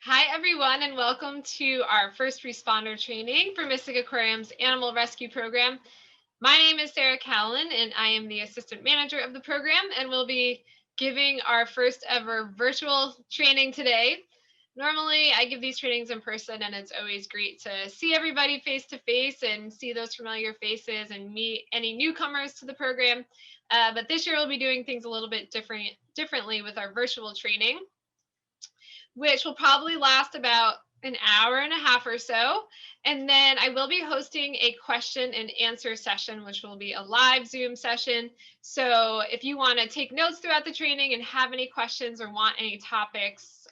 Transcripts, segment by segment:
Hi, everyone, and welcome to our first responder training for Mystic Aquarium's Animal Rescue Program. My name is Sarah Callan, and I am the assistant manager of the program, and we'll be giving our first ever virtual training today. Normally, I give these trainings in person, and it's always great to see everybody face to face and see those familiar faces and meet any newcomers to the program. But this year, we'll be doing things a little bit differently with our virtual training, which will probably last about an hour and a half or so. And then I will be hosting a question and answer session, which will be a live Zoom session. So if you want to take notes throughout the training and have any questions or want any topics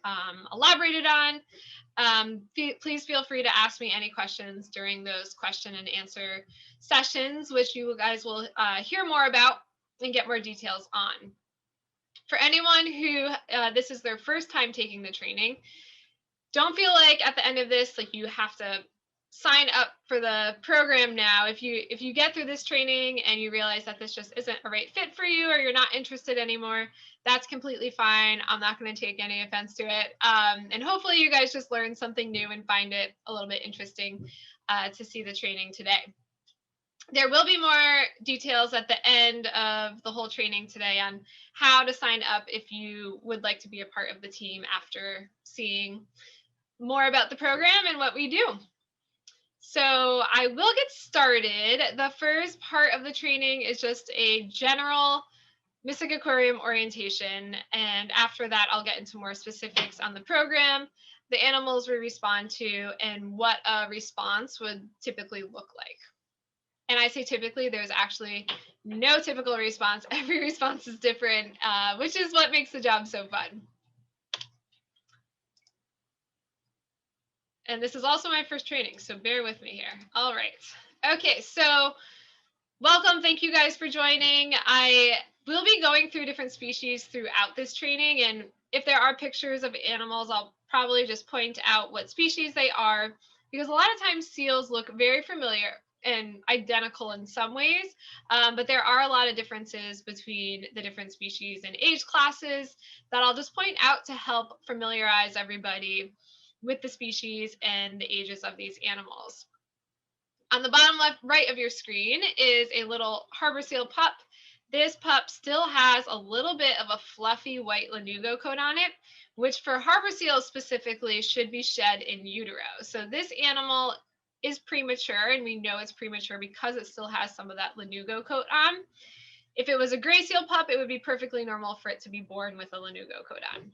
elaborated on, please feel free to ask me any questions during those question and answer sessions, which you guys will hear more about and get more details on. For anyone who this is their first time taking the training, don't feel like at the end of this, like you have to sign up for the program now. If you get through this training and you realize that this just isn't a right fit for you or you're not interested anymore, that's completely fine. I'm not going to take any offense to it. And hopefully you guys just learn something new and find it a little bit interesting to see the training today. There will be more details at the end of the whole training today on how to sign up if you would like to be a part of the team after seeing more about the program and what we do. So I will get started. The first part of the training is just a general Mystic Aquarium orientation, and after that I'll get into more specifics on the program, the animals we respond to, and what a response would typically look like. And I say typically, there's actually no typical response. Every response is different, which is what makes the job so fun. And this is also my first training, so bear with me here. All right. Okay, so welcome. Thank you guys for joining. I will be going through different species throughout this training, and if there are pictures of animals, I'll probably just point out what species they are, because a lot of times seals look very familiar and identical in some ways, but there are a lot of differences between the different species and age classes that I'll just point out to help familiarize everybody with the species and the ages of these animals. On the bottom left right of your screen is a little harbor seal pup. This pup still has a little bit of a fluffy white lanugo coat on it, which for harbor seals specifically should be shed in utero. So this animal is premature, and we know it's premature because it still has some of that lanugo coat on. If it was a gray seal pup, it would be perfectly normal for it to be born with a lanugo coat on.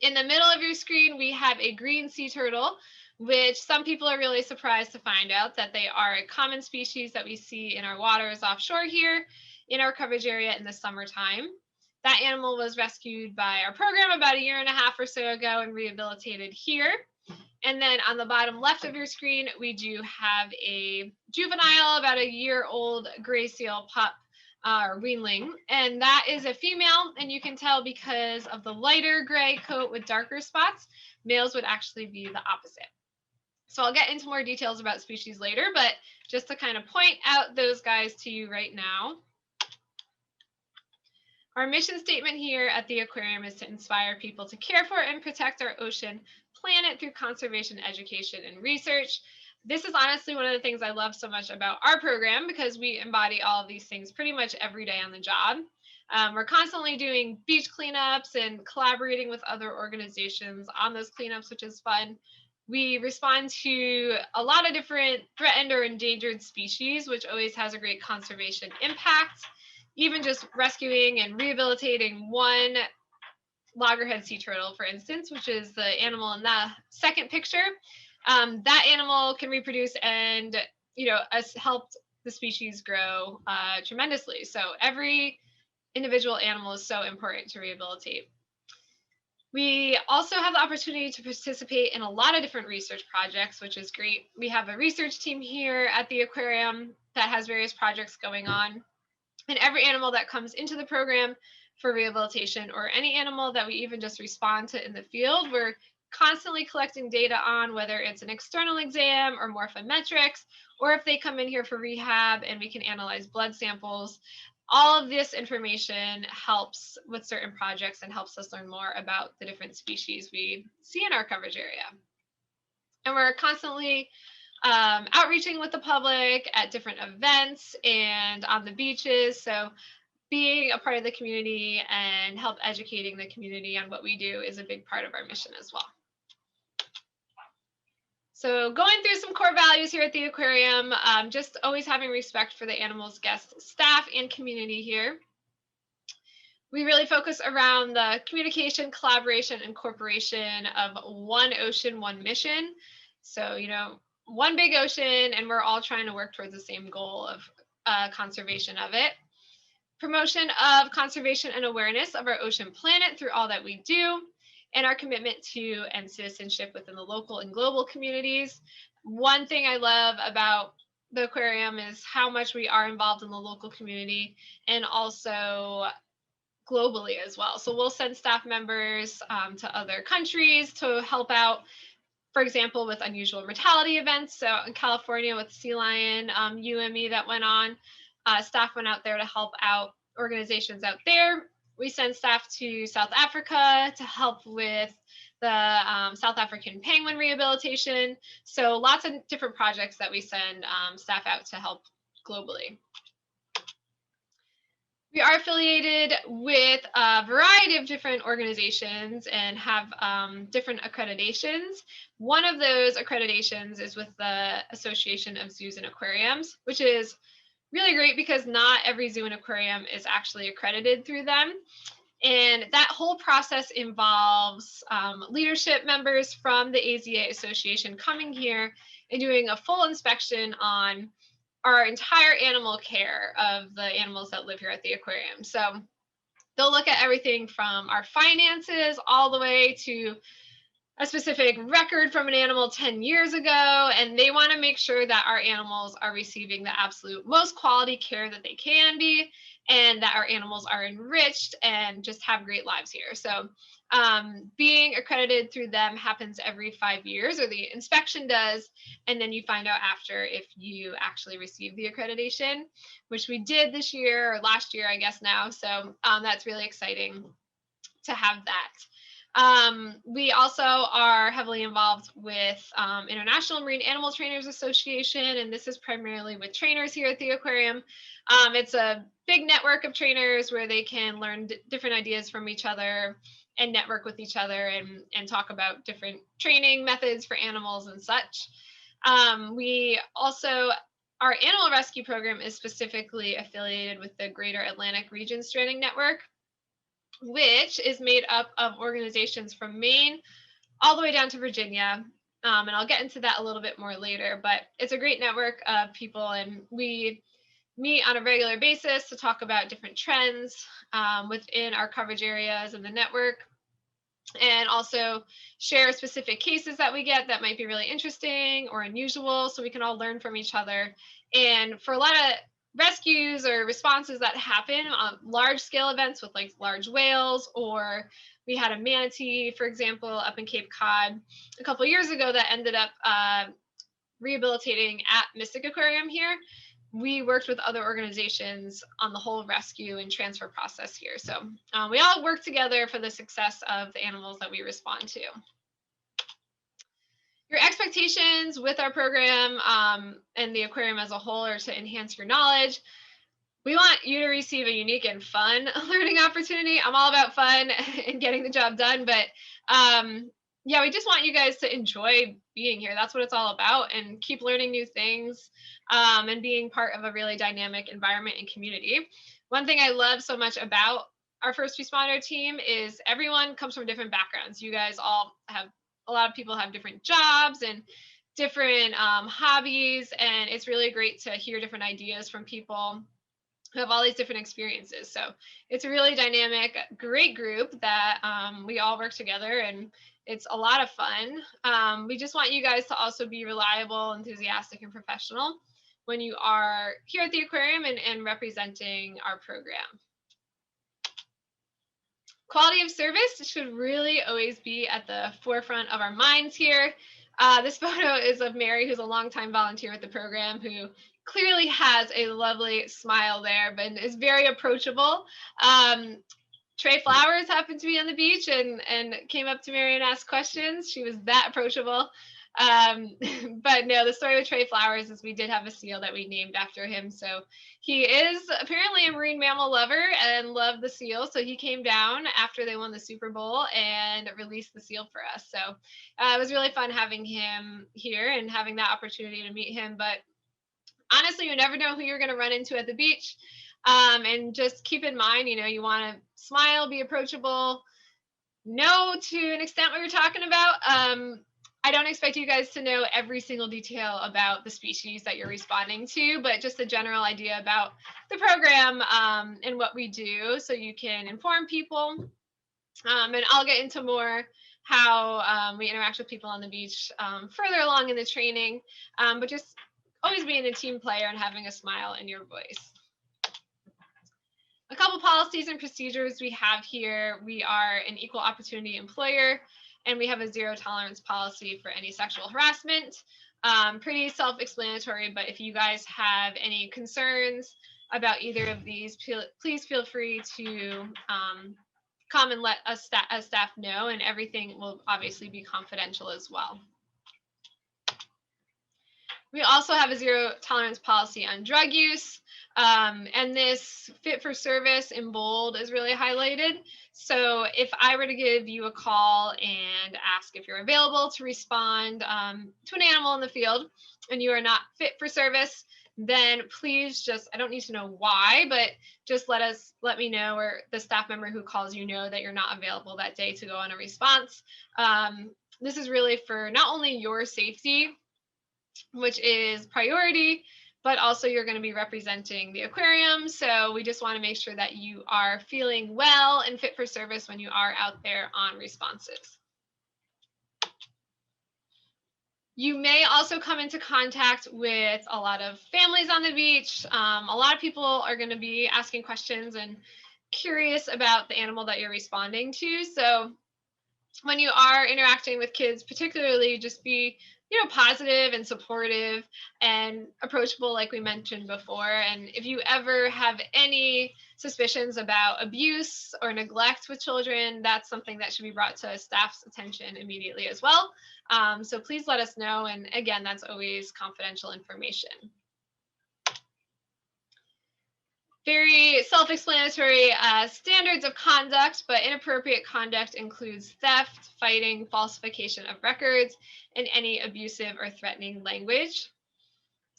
In the middle of your screen, we have a green sea turtle, which some people are really surprised to find out that they are a common species that we see in our waters offshore here in our coverage area in the summertime. That animal was rescued by our program about a year and a half or so ago and rehabilitated here. And then on the bottom left of your screen, we do have a juvenile, about a year-old gray seal pup, or weanling, and that is a female, and you can tell because of the lighter gray coat with darker spots. Males would actually be the opposite. So I'll get into more details about species later, but just to kind of point out those guys to you right now. Our mission statement here at the aquarium is to inspire people to care for and protect our ocean planet through conservation, education, and research. This is honestly one of the things I love so much about our program, because we embody all of these things pretty much every day on the job. We're constantly doing beach cleanups and collaborating with other organizations on those cleanups, which is fun. We respond to a lot of different threatened or endangered species, which always has a great conservation impact. Even just rescuing and rehabilitating one loggerhead sea turtle, for instance, which is the animal in the second picture, that animal can reproduce and has helped the species grow tremendously. So every individual animal is so important to rehabilitate. We also have the opportunity to participate in a lot of different research projects, which is great. We have a research team here at the aquarium that has various projects going on. And every animal that comes into the program for rehabilitation, or any animal that we even just respond to in the field, we're constantly collecting data on, whether it's an external exam or morphometrics, or if they come in here for rehab and we can analyze blood samples. all of this information helps with certain projects and helps us learn more about the different species we see in our coverage area. And we're constantly outreaching with the public at different events and on the beaches. So being a part of the community and help educating the community on what we do is a big part of our mission as well. So going through some core values here at the aquarium, just always having respect for the animals, guests, staff, and community here. We really focus around the communication, collaboration, and incorporation of one ocean, one mission. So, one big ocean, and we're all trying to work towards the same goal of conservation of it. Promotion of conservation and awareness of our ocean planet through all that we do, and our commitment to and citizenship within the local and global communities. One thing I love about the aquarium is how much we are involved in the local community and also globally as well. So we'll send staff members to other countries to help out, for example, with unusual mortality events. So in California with sea lion UME that went on, staff went out there to help out organizations out there. We send staff to South Africa to help with the South African penguin rehabilitation. So lots of different projects that we send staff out to help globally. We are affiliated with a variety of different organizations and have different accreditations. One of those accreditations is with the Association of Zoos and Aquariums, which is really great because not every zoo and aquarium is actually accredited through them. And that whole process involves leadership members from the AZA Association coming here and doing a full inspection on our entire animal care of the animals that live here at the aquarium. So they'll look at everything from our finances all the way to a specific record from an animal 10 years ago, and they want to make sure that our animals are receiving the absolute most quality care that they can be, and that our animals are enriched and just have great lives here. So being accredited through them happens every 5 years, or the inspection does, and then you find out after if you actually receive the accreditation, which we did this year or last year, I guess now. So that's really exciting to have that. We also are heavily involved with International Marine Animal Trainers Association, and this is primarily with trainers here at the aquarium. It's a big network of trainers where they can learn different ideas from each other and network with each other and talk about different training methods for animals and such. We also, our animal rescue program is specifically affiliated with the Greater Atlantic Region Stranding Network, which is made up of organizations from Maine all the way down to Virginia. And I'll get into that a little bit more later, but it's a great network of people, and we meet on a regular basis to talk about different trends within our coverage areas and the network, and also share specific cases that we get that might be really interesting or unusual, so we can all learn from each other. And for a lot of rescues or responses that happen on large scale events with like large whales, or we had a manatee, for example, up in Cape Cod a couple of years ago that ended up rehabilitating at Mystic Aquarium here. We worked with other organizations on the whole rescue and transfer process here. So we all work together for the success of the animals that we respond to. Your expectations with our program and the aquarium as a whole are to enhance your knowledge. We want you to receive a unique and fun learning opportunity. I'm all about fun and getting the job done, but yeah, we just want you guys to enjoy being here. That's what it's all about, and keep learning new things and being part of a really dynamic environment and community. One thing I love so much about our first responder team is everyone comes from different backgrounds. You guys all have, a lot of people have different jobs and different hobbies, and it's really great to hear different ideas from people who have all these different experiences. So it's a really dynamic, great group that we all work together, and it's a lot of fun. We just want you guys to also be reliable, enthusiastic, and professional when you are here at the aquarium and representing our program. Quality of service should really always be at the forefront of our minds here. This photo is of Mary, who's a longtime volunteer with the program, who clearly has a lovely smile there, but is very approachable. Um, Trey Flowers happened to be on the beach and came up to Mary and asked questions. She was that approachable. Um, but no, the story with Trey Flowers is we did have a seal that we named after him. So he is apparently a marine mammal lover and loved the seal. So he came down after they won the Super Bowl and released the seal for us. So it was really fun having him here and having that opportunity to meet him. But honestly, you never know who you're going to run into at the beach. And just keep in mind, you want to smile, be approachable, know to an extent what you're talking about. I don't expect you guys to know every single detail about the species that you're responding to, but just a general idea about the program and what we do so you can inform people. And I'll get into more how we interact with people on the beach further along in the training, but just always being a team player and having a smile in your voice. A couple policies and procedures we have here. We are an equal opportunity employer, and we have a zero tolerance policy for any sexual harassment. Pretty self-explanatory, but if you guys have any concerns about either of these, please feel free to come and let us as staff know, and everything will obviously be confidential as well. We also have a zero tolerance policy on drug use. And this fit for service in bold is really highlighted. So if I were to give you a call and ask if you're available to respond to an animal in the field and you are not fit for service, then please I don't need to know why, but just let me know, or the staff member who calls you know that you're not available that day to go on a response. This is really for not only your safety, which is priority, but also you're going to be representing the aquarium. So we just want to make sure that you are feeling well and fit for service when you are out there on responses. You may also come into contact with a lot of families on the beach. A lot of people are going to be asking questions and curious about the animal that you're responding to. So when you are interacting with kids, particularly, just be positive and supportive and approachable, like we mentioned before. And if you ever have any suspicions about abuse or neglect with children, that's something that should be brought to staff's attention immediately as well. So please let us know. And again, that's always confidential information. Very self-explanatory standards of conduct, but inappropriate conduct includes theft, fighting, falsification of records, and any abusive or threatening language.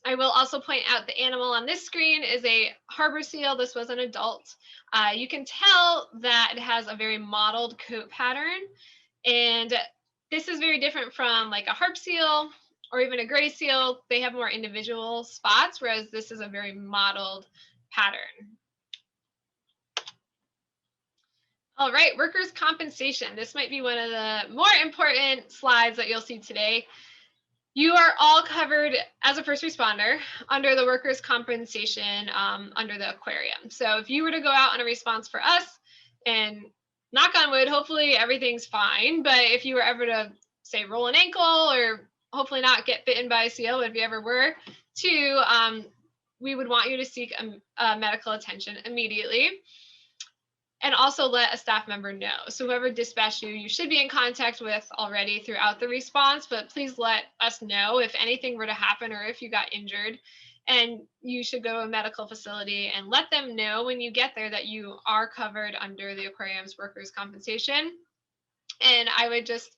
I will also point out the animal on this screen is a harbor seal. This was an adult. You can tell that it has a very mottled coat pattern, and this is very different from like a harp seal or even a gray seal. They have more individual spots, whereas this is a very mottled pattern. All right, workers' compensation. This might be one of the more important slides that you'll see today. You are all covered as a first responder under the workers' compensation under the aquarium. So if you were to go out on a response for us, and knock on wood, hopefully everything's fine, but if you were ever to, say, roll an ankle or hopefully not get bitten by a seal, but if you ever were to, we would want you to seek medical attention immediately. And also let a staff member know. So whoever dispatched you, you should be in contact with already throughout the response, but please let us know if anything were to happen or if you got injured. And you should go to a medical facility and let them know when you get there that you are covered under the aquarium's workers' compensation. And I would just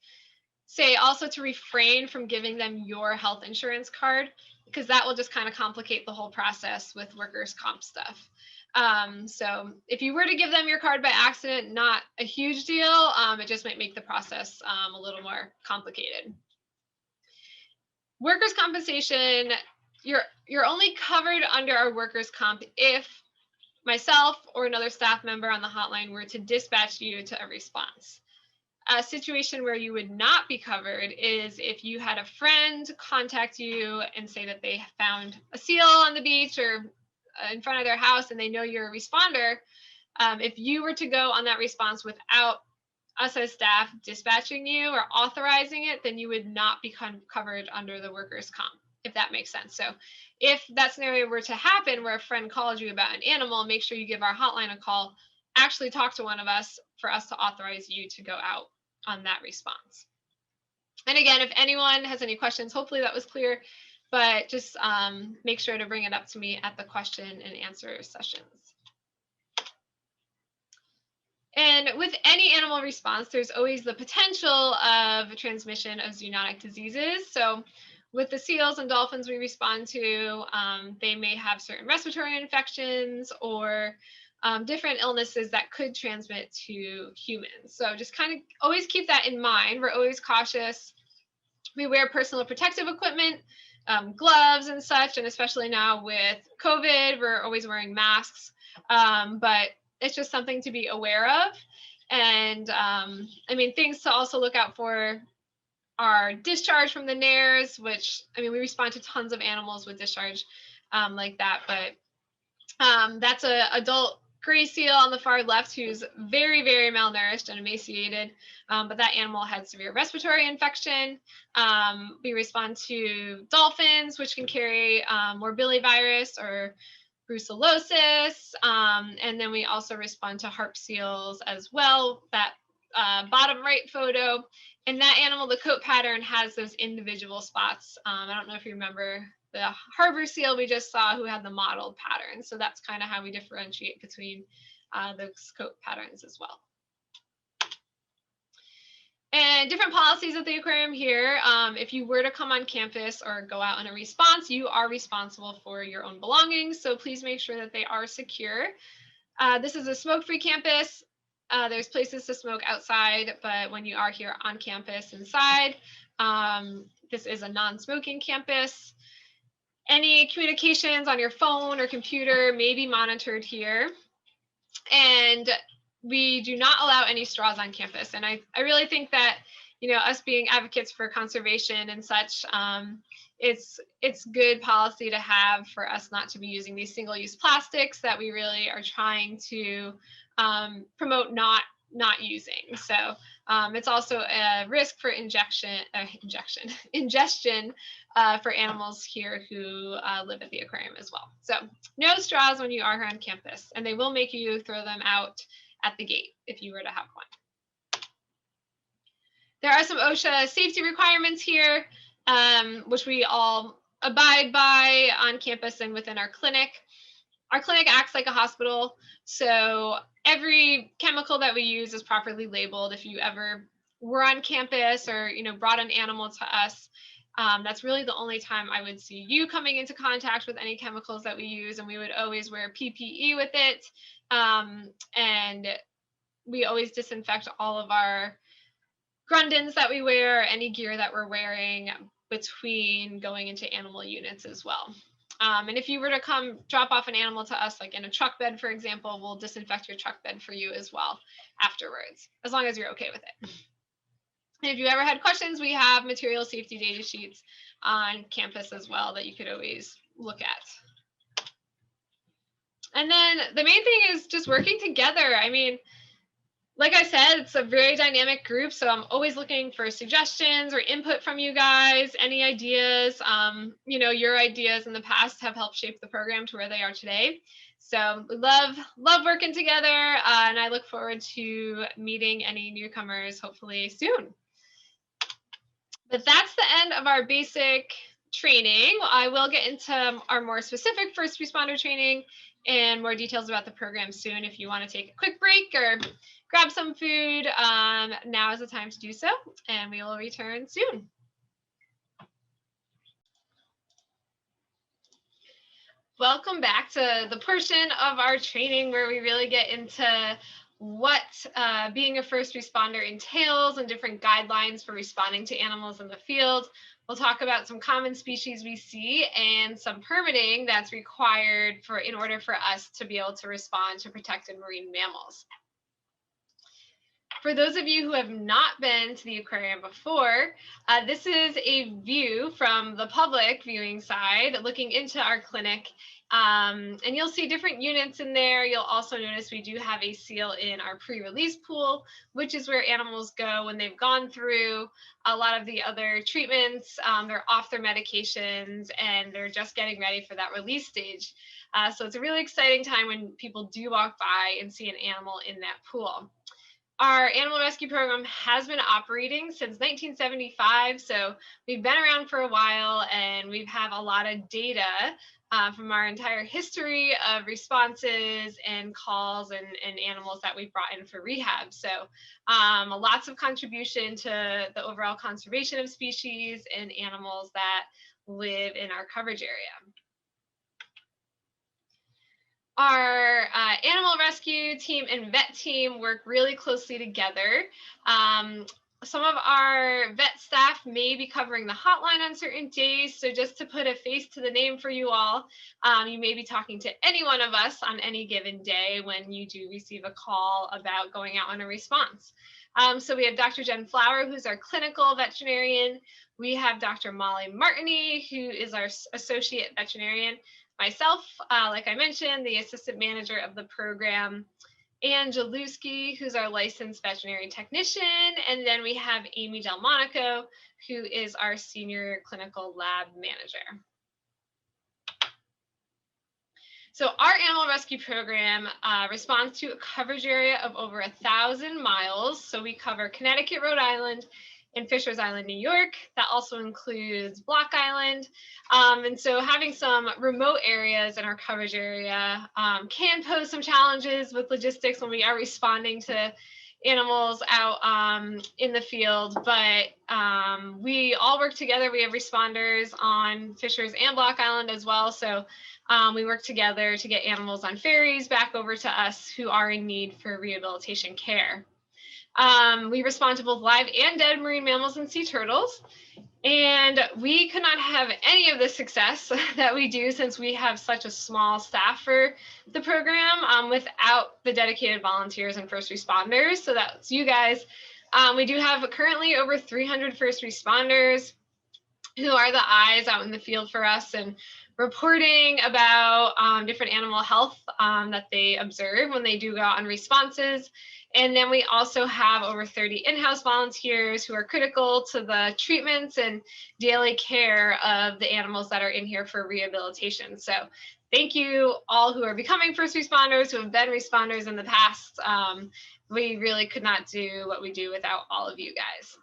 say also to refrain from giving them your health insurance card, because that will just kind of complicate the whole process with workers' comp stuff. So if you were to give them your card by accident, not a huge deal. It just might make the process a little more complicated. Workers' compensation, you're only covered under our workers' comp if myself or another staff member on the hotline were to dispatch you to a response. A situation where you would not be covered is if you had a friend contact you and say that they found a seal on the beach or in front of their house and they know you're a responder. If you were to go on that response without us as staff dispatching you or authorizing it, then you would not be covered under the workers' comp. if that makes sense. So if that scenario were to happen where a friend calls you about an animal, make sure you give our hotline a call, actually talk to one of us for us to authorize you to go out on that response. And again, if anyone has any questions, hopefully that was clear, but just make sure to bring it up to me at the question and answer sessions. And with any animal response, there's always the potential of transmission of zoonotic diseases. So with the seals and dolphins we respond to, they may have certain respiratory infections or different illnesses that could transmit to humans. So just kind of always keep that in mind. We're always cautious. We wear personal protective equipment, gloves and such, and especially now with COVID, we're always wearing masks. But it's just something to be aware of. And I mean, things to also look out for are discharge from the nares, which, I mean, we respond to tons of animals with discharge like that, but that's an adult gray seal on the far left who's very, very malnourished and emaciated, but that animal had severe respiratory infection. We respond to dolphins, which can carry morbillivirus or brucellosis, and then we also respond to harp seals as well. That bottom right photo, and that animal, the coat pattern has those individual spots. I don't know if you remember the harbor seal we just saw who had the mottled pattern. So that's kind of how we differentiate between those coat patterns as well. And different policies at the aquarium here. If you were to come on campus or go out on a response, you are responsible for your own belongings. So please make sure that they are secure. This is a smoke-free campus. There's places to smoke outside, but when you are here on campus inside, this is a non-smoking campus. Any communications on your phone or computer may be monitored here. And we do not allow any straws on campus. And I really think that, you know, us being advocates for conservation and such, it's good policy to have for us not to be using these single-use plastics that we really are trying to promote not using. So it's also a risk for ingestion for animals here who live at the aquarium as well. So no straws when you are here on campus, and they will make you throw them out at the gate if you were to have one. There are some OSHA safety requirements here, which we all abide by on campus and within our clinic. Our clinic acts like a hospital, so every chemical that we use is properly labeled. If you ever were on campus or, you know, brought an animal to us, that's really the only time I would see you coming into contact with any chemicals that we use, and we would always wear PPE with it. And we always disinfect all of our grundens that we wear, any gear that we're wearing between going into animal units as well. And if you were to come drop off an animal to us, like in a truck bed, for example, we'll disinfect your truck bed for you as well afterwards, as long as you're okay with it. And if you ever had questions, we have material safety data sheets on campus as well that you could always look at. And then the main thing is just working together. I mean, like I said, it's a very dynamic group, so I'm always looking for suggestions or input from you guys, any ideas. You know, your ideas in the past have helped shape the program to where they are today. So we love working together, and I look forward to meeting any newcomers hopefully soon. But that's the end of our basic training. I will get into our more specific first responder training and more details about the program soon. If you want to take a quick break or grab some food, now is the time to do so, and we will return soon. Welcome back to the portion of our training where we really get into what being a first responder entails and different guidelines for responding to animals in the field. We'll talk about some common species we see and some permitting that's required in order for us to be able to respond to protected marine mammals. For those of you who have not been to the aquarium before, this is a view from the public viewing side looking into our clinic And you'll see different units in there. You'll also notice we do have a seal in our pre-release pool, which is where animals go when they've gone through a lot of the other treatments. They're off their medications and they're just getting ready for that release stage. So it's a really exciting time when people do walk by and see an animal in that pool. Our animal rescue program has been operating since 1975, so we've been around for a while, and we have a lot of data from our entire history of responses and calls and animals that we've brought in for rehab. So lots of contribution to the overall conservation of species and animals that live in our coverage area. Our animal rescue team and vet team work really closely together. Some of our vet staff may be covering the hotline on certain days. So just to put a face to the name for you all, you may be talking to any one of us on any given day when you do receive a call about going out on a response. So we have Dr. Jen Flower, who's our clinical veterinarian. We have Dr. Molly Martini, who is our associate veterinarian. Myself, like I mentioned, the assistant manager of the program, Ann Jaluski, who's our licensed veterinary technician, and then we have Amy Delmonico, who is our senior clinical lab manager. So our animal rescue program responds to a coverage area of over 1,000 miles. So we cover Connecticut, Rhode Island, and Fishers Island, New York. That also includes Block Island. And so having some remote areas in our coverage area can pose some challenges with logistics when we are responding to animals out in the field, but we all work together. We have responders on Fishers and Block Island as well. So we work together to get animals on ferries back over to us who are in need for rehabilitation care. We respond to both live and dead marine mammals and sea turtles. And we could not have any of the success that we do since we have such a small staff for the program without the dedicated volunteers and first responders. So that's you guys. We do have currently over 300 first responders who are the eyes out in the field for us and reporting about different animal health that they observe when they do go out on responses. And then we also have over 30 in-house volunteers who are critical to the treatments and daily care of the animals that are in here for rehabilitation. So thank you all who are becoming first responders, who have been responders in the past. We really could not do what we do without all of you guys.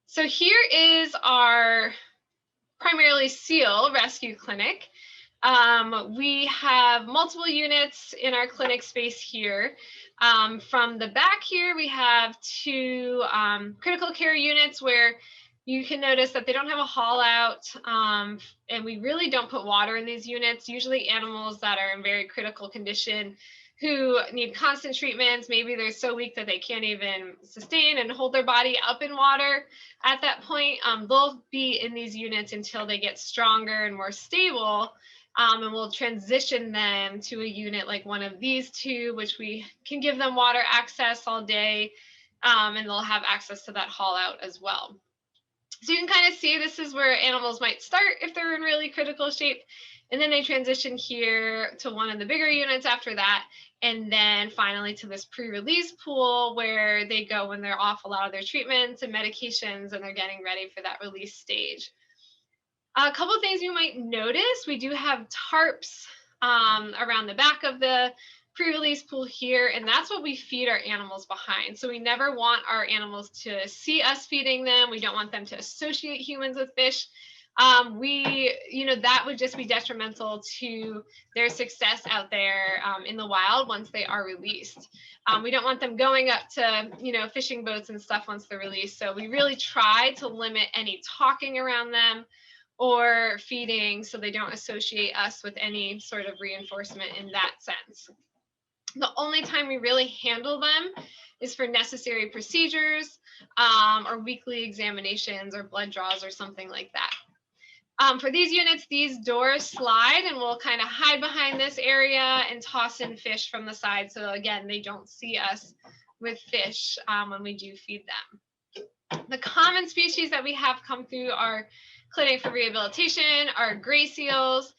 So here is our primarily seal rescue clinic. We have multiple units in our clinic space here. From the back here, we have two critical care units where you can notice that they don't have a haul out, and we really don't put water in these units. Usually animals that are in very critical condition who need constant treatments, maybe they're so weak that they can't even sustain and hold their body up in water at that point, they'll be in these units until they get stronger and more stable. And we'll transition them to a unit like one of these two, which we can give them water access all day, and they'll have access to that haul out as well. So you can kind of see this is where animals might start if they're in really critical shape, and then they transition here to one of the bigger units after that, and then finally to this pre-release pool where they go when they're off a lot of their treatments and medications and they're getting ready for that release stage. A couple of things you might notice, we do have tarps around the back of the pre-release pool here, and that's what we feed our animals behind. So we never want our animals to see us feeding them. We don't want them to associate humans with fish. That would just be detrimental to their success out there in the wild once they are released. We don't want them going up to, fishing boats and stuff once they're released. So we really try to limit any talking around them or feeding so they don't associate us with any sort of reinforcement in that sense. The only time we really handle them is for necessary procedures or weekly examinations or blood draws or something like that. For these units, these doors slide and we'll kind of hide behind this area and toss in fish from the side. So again, they don't see us with fish when we do feed them. The common species that we have come through our clinic for rehabilitation are gray seals.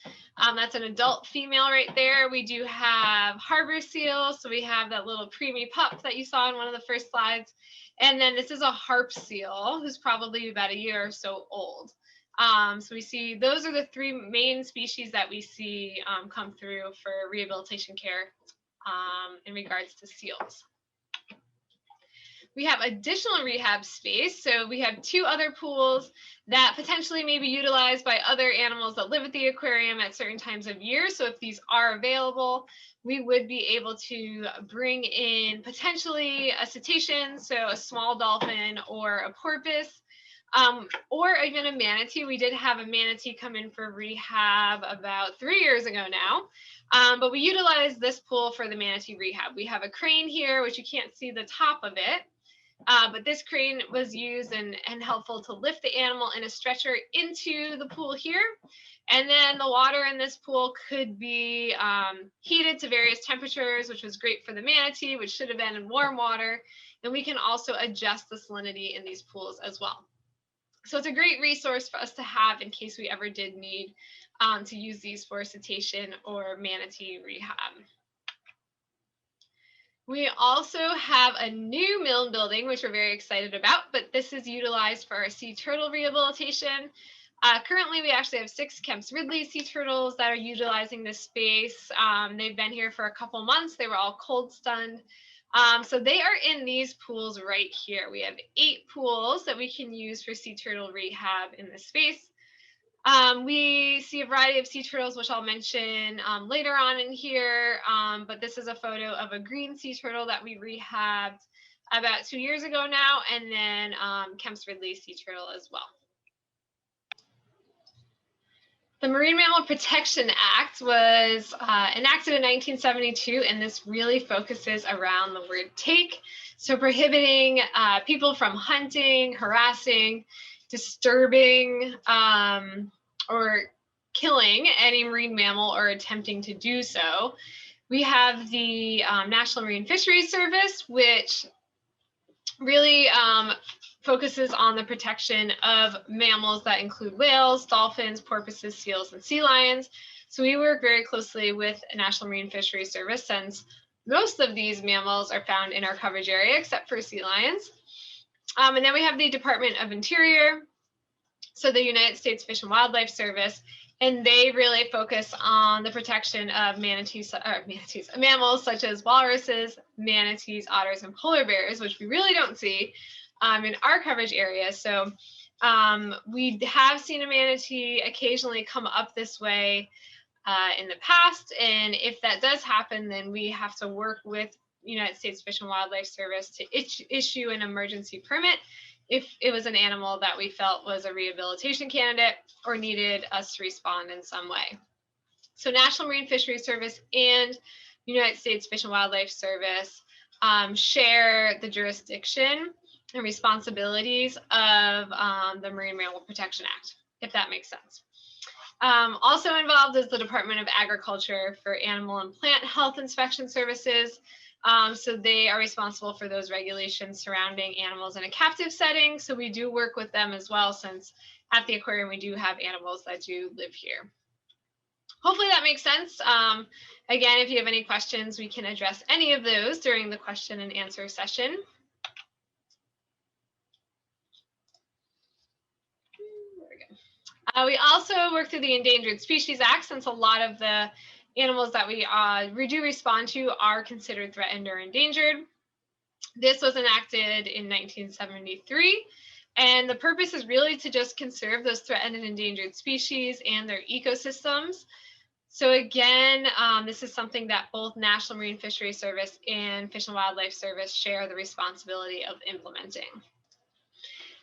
That's an adult female right there. We do have harbor seals. So we have that little preemie pup that you saw in one of the first slides. And then this is a harp seal who's probably about a year or so old. So we see those are the three main species that we see come through for rehabilitation care in regards to seals. We have additional rehab space. So we have 2 other pools that potentially may be utilized by other animals that live at the aquarium at certain times of year. So if these are available, we would be able to bring in potentially a cetacean, so a small dolphin or a porpoise, or even a manatee. We did have a manatee come in for rehab about 3 years ago now, but we utilized this pool for the manatee rehab. We have a crane here, which you can't see the top of it. But this crane was used and helpful to lift the animal in a stretcher into the pool here. And then the water in this pool could be heated to various temperatures, which was great for the manatee, which should have been in warm water. And we can also adjust the salinity in these pools as well. So it's a great resource for us to have in case we ever did need to use these for cetacean or manatee rehab. We also have a new milne building, which we're very excited about, but this is utilized for our sea turtle rehabilitation. Currently, we actually have 6 Kemp's Ridley sea turtles that are utilizing this space. They've been here for a couple months. They were all cold stunned. So they are in these pools right here. We have 8 pools that we can use for sea turtle rehab in this space. We see a variety of sea turtles, which I'll mention later on in here, but this is a photo of a green sea turtle that we rehabbed about 2 years ago now, and then Kemp's Ridley sea turtle as well. The Marine Mammal Protection Act was enacted in 1972, and this really focuses around the word take, so prohibiting people from hunting, harassing, disturbing, or killing any marine mammal or attempting to do so. We have the National Marine Fisheries Service, which really focuses on the protection of mammals that include whales, dolphins, porpoises, seals, and sea lions. So we work very closely with National Marine Fisheries Service since most of these mammals are found in our coverage area except for sea lions. And then we have the Department of Interior, so the United States Fish and Wildlife Service, and they really focus on the protection of mammals such as walruses, manatees, otters, and polar bears, which we really don't see in our coverage area. So we have seen a manatee occasionally come up this way in the past, and if that does happen, then we have to work with United States Fish and Wildlife Service to issue an emergency permit if it was an animal that we felt was a rehabilitation candidate or needed us to respond in some way. So National Marine Fisheries Service and United States Fish and Wildlife Service share the jurisdiction and responsibilities of the Marine Mammal Protection Act, if that makes sense. Also involved is the Department of Agriculture for Animal and Plant Health Inspection Services. So they are responsible for those regulations surrounding animals in a captive setting. So we do work with them as well, since at the aquarium we do have animals that do live here. Hopefully that makes sense. Again, if you have any questions, we can address any of those during the question and answer session. We also work through the Endangered Species Act, since a lot of the animals that we do respond to are considered threatened or endangered. This was enacted in 1973, and the purpose is really to just conserve those threatened and endangered species and their ecosystems. So again, this is something that both National Marine Fisheries Service and Fish and Wildlife Service share the responsibility of implementing.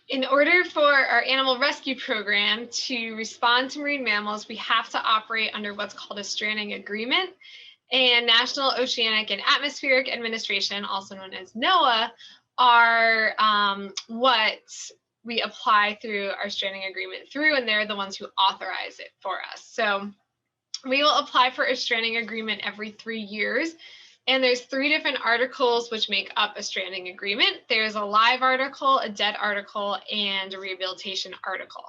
In order for our animal rescue program to respond to marine mammals, we have to operate under what's called a stranding agreement. And National Oceanic and Atmospheric Administration, also known as NOAA, are what we apply through our stranding agreement through, and they're the ones who authorize it for us. So we will apply for a stranding agreement every 3 years. And there's 3 different articles which make up a stranding agreement. There's a live article, a dead article, and a rehabilitation article.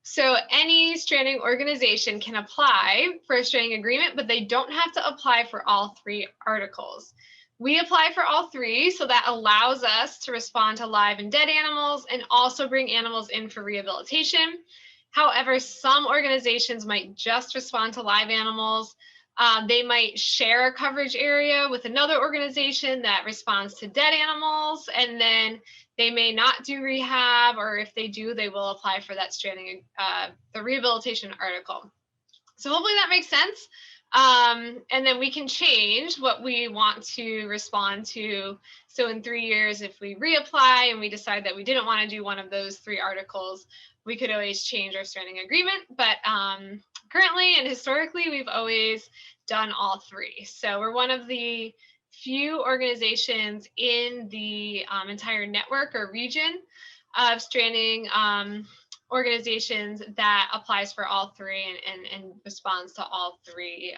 So any stranding organization can apply for a stranding agreement, but they don't have to apply for all 3 articles. We apply for all 3, so that allows us to respond to live and dead animals and also bring animals in for rehabilitation. However, some organizations might just respond to live animals. They might share a coverage area with another organization that responds to dead animals, and then they may not do rehab, or if they do, they will apply for that stranding, the rehabilitation article. So hopefully that makes sense. And then we can change what we want to respond to. So in 3 years, if we reapply and we decide that we didn't want to do one of those 3 articles, we could always change our stranding agreement. But currently and historically, we've always done all 3. So we're one of the few organizations in the entire network or region of stranding organizations that applies for all 3 and responds to all 3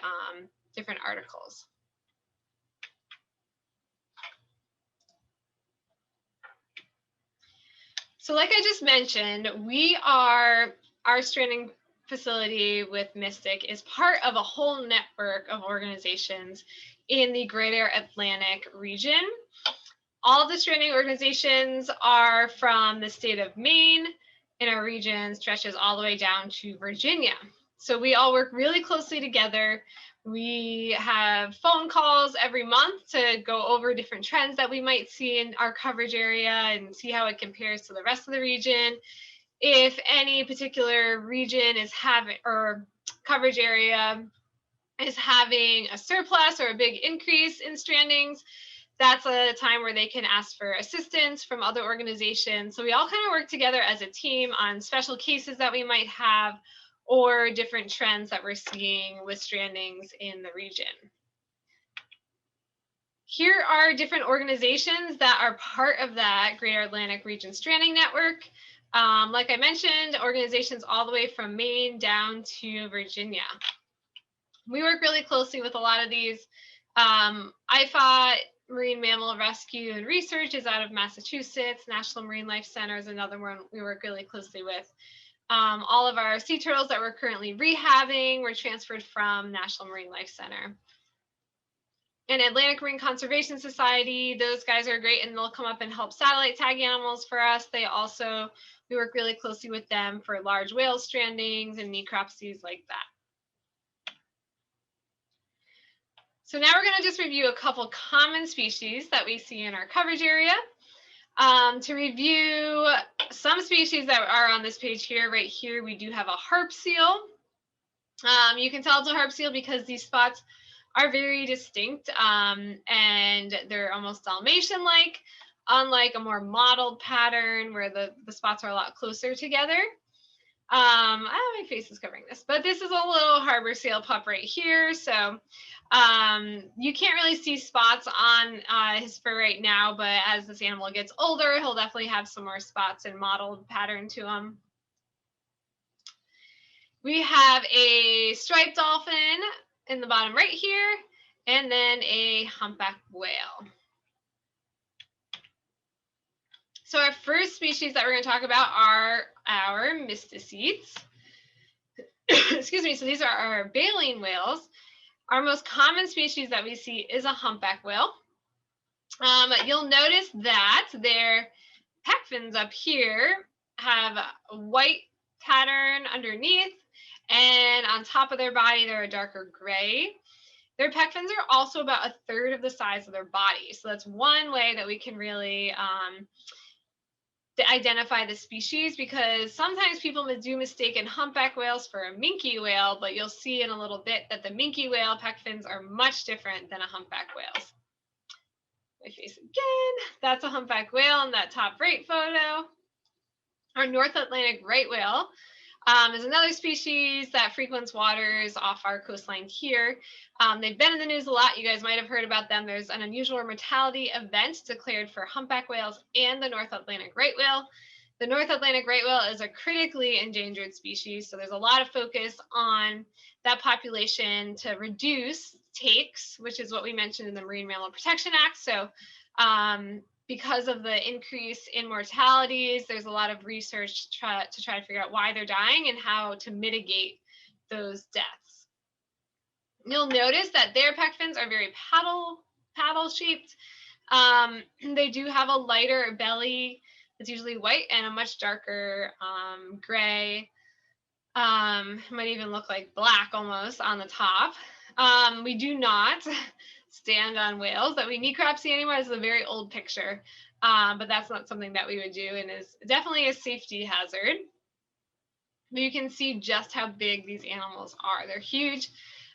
different articles. So like I just mentioned, our stranding facility with Mystic is part of a whole network of organizations in the greater Atlantic region. All of the stranding organizations are from the state of Maine, and our region stretches all the way down to Virginia. So we all work really closely together. We have phone calls every month to go over different trends that we might see in our coverage area and see how it compares to the rest of the region. If any particular region is having, or coverage area is having a surplus or a big increase in strandings, that's a time where they can ask for assistance from other organizations. So we all kind of work together as a team on special cases that we might have or different trends that we're seeing with strandings in the region. Here are different organizations that are part of that Greater Atlantic Region Stranding Network. Like I mentioned, organizations all the way from Maine down to Virginia. We work really closely with a lot of these. IFAW, Marine Mammal Rescue and Research, is out of Massachusetts. National Marine Life Center is another one we work really closely with. All of our sea turtles that we're currently rehabbing were transferred from National Marine Life Center. And Atlantic Marine Conservation Society, those guys are great, and they'll come up and help satellite tag animals for us. We work really closely with them for large whale strandings and necropsies like that. So now we're going to just review a couple common species that we see in our coverage area. To review some species that are on this page here, right here, we do have a harp seal. You can tell it's a harp seal because these spots are very distinct and they're almost Dalmatian-like, unlike a more mottled pattern where the spots are a lot closer together. My face is covering this, but this is a little harbor seal pup right here. So you can't really see spots on his fur right now, but as this animal gets older, he'll definitely have some more spots and mottled pattern to him. We have a striped dolphin in the bottom right here, and then a humpback whale. So our first species that we're going to talk about are our mysticetes. Excuse me. So these are our baleen whales. Our most common species that we see is a humpback whale. You'll notice that their pec fins up here have a white pattern underneath, and on top of their body, they're a darker gray. Their pec fins are also about 1/3 of the size of their body. So that's one way that we can really identify the species, because sometimes people do mistaken humpback whales for a minke whale, but you'll see in a little bit that the minke whale pec fins are much different than a humpback whale's. My face again. That's a humpback whale in that top right photo. Our North Atlantic right whale is another species that frequents waters off our coastline here. They've been in the news a lot. You guys might have heard about them. There's an unusual mortality event declared for humpback whales and the North Atlantic right whale. The North Atlantic right whale is a critically endangered species, so there's a lot of focus on that population to reduce takes, which is what we mentioned in the Marine Mammal Protection Act. So because of the increase in mortalities, there's a lot of research to try to figure out why they're dying and how to mitigate those deaths. You'll notice that their pec fins are very paddle shaped. They do have a lighter belly. It's usually white and a much darker gray. Might even look like black almost on the top. We do not stand on whales that we necropsy anymore. This is a very old picture, but that's not something that we would do and is definitely a safety hazard. But you can see just how big these animals are. They're huge.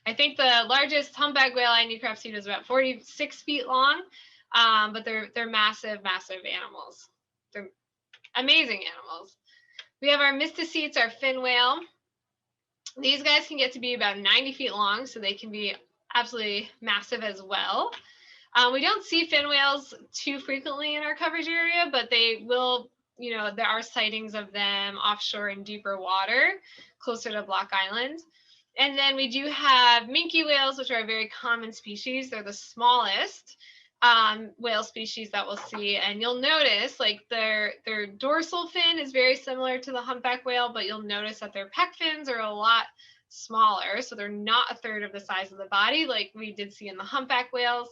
I think the largest humpback whale I necropsied was about 46 feet long, but they're massive, massive animals. They're amazing animals. We have our mysticetes, our fin whale. These guys can get to be about 90 feet long, so they can be absolutely massive as well. We don't see fin whales too frequently in our coverage area, but they will, you know, there are sightings of them offshore in deeper water, closer to Block Island. And then we do have minke whales, which are a very common species. They're the smallest whale species that we'll see. And you'll notice like their dorsal fin is very similar to the humpback whale, but you'll notice that their pec fins are a lot smaller. So they're not a third of the size of the body like we did see in the humpback whales.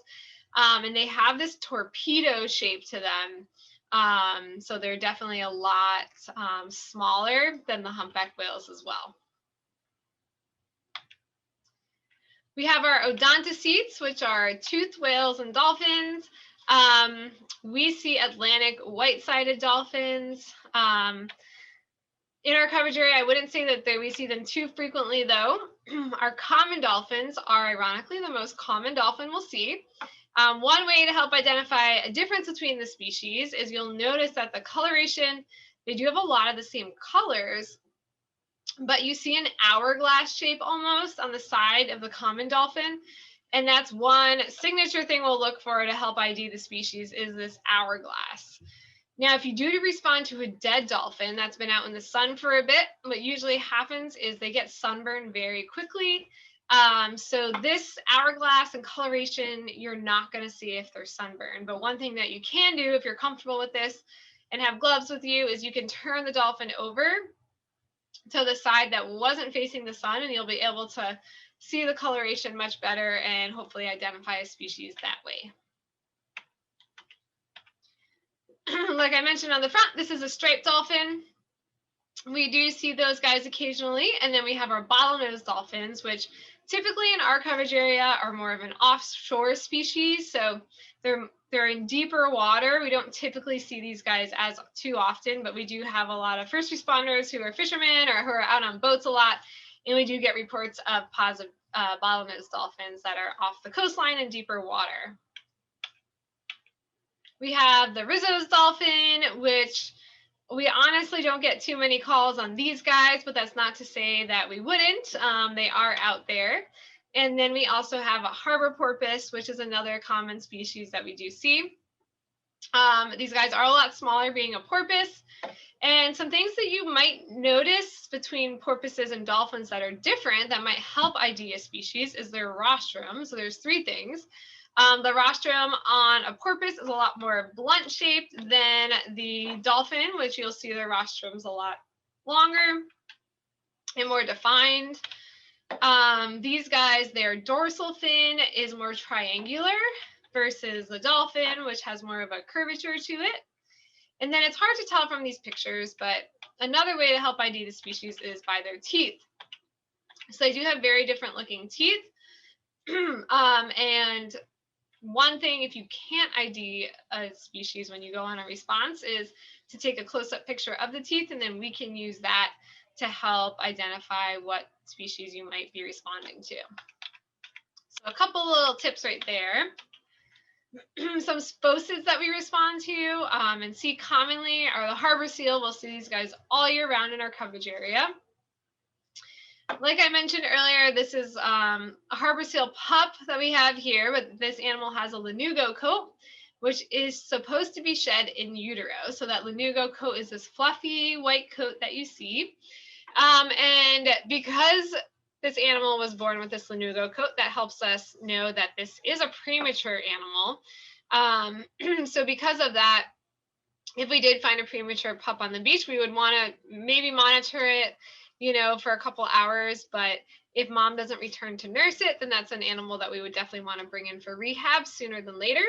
And they have this torpedo shape to them. So they're definitely a lot smaller than the humpback whales as well. We have our odontocetes, which are toothed whales and dolphins. We see Atlantic white-sided dolphins. In our coverage area, I wouldn't say that we see them too frequently, though. Our common dolphins are ironically the most common dolphin we'll see. One way to help identify a difference between the species is you'll notice that the coloration, they do have a lot of the same colors, but you see an hourglass shape almost on the side of the common dolphin. And that's one signature thing we'll look for to help ID the species is this hourglass. Now, if you do respond to a dead dolphin that's been out in the sun for a bit, what usually happens is they get sunburned very quickly. So this hourglass and coloration, you're not going to see if they're sunburned. But one thing that you can do if you're comfortable with this and have gloves with you is you can turn the dolphin over to the side that wasn't facing the sun, and you'll be able to see the coloration much better and hopefully identify a species that way. Like I mentioned on the front, this is a striped dolphin. We do see those guys occasionally, and then we have our bottlenose dolphins, which typically in our coverage area are more of an offshore species. So they're in deeper water. We don't typically see these guys as too often, but we do have a lot of first responders who are fishermen or who are out on boats a lot, and we do get reports of positive bottlenose dolphins that are off the coastline in deeper water. We have the Rizzo's dolphin, which we honestly don't get too many calls on these guys, but that's not to say that we wouldn't. They are out there. And then we also have a harbor porpoise, which is another common species that we do see. These guys are a lot smaller being a porpoise. And some things that you might notice between porpoises and dolphins that are different that might help ID a species is their rostrum. So there's three things. The rostrum on a porpoise is a lot more blunt shaped than the dolphin, which you'll see their rostrum's a lot longer and more defined. These guys, their dorsal fin is more triangular versus the dolphin, which has more of a curvature to it. And then it's hard to tell from these pictures, but another way to help ID the species is by their teeth. So they do have very different looking teeth. And one thing, if you can't ID a species when you go on a response, is to take a close-up picture of the teeth, and then we can use that to help identify what species you might be responding to. So a couple little tips right there. Some spocids that we respond to and see commonly are the harbor seal. We'll see these guys all year round in our coverage area. Like I mentioned earlier, this is a harbor seal pup that we have here, but this animal has a lanugo coat, which is supposed to be shed in utero. So that lanugo coat is this fluffy white coat that you see. And because this animal was born with this lanugo coat, that helps us know that this is a premature animal. So because of that, if we did find a premature pup on the beach, we would want to maybe monitor it, for a couple hours. But if mom doesn't return to nurse it, then that's an animal that we would definitely want to bring in for rehab sooner than later.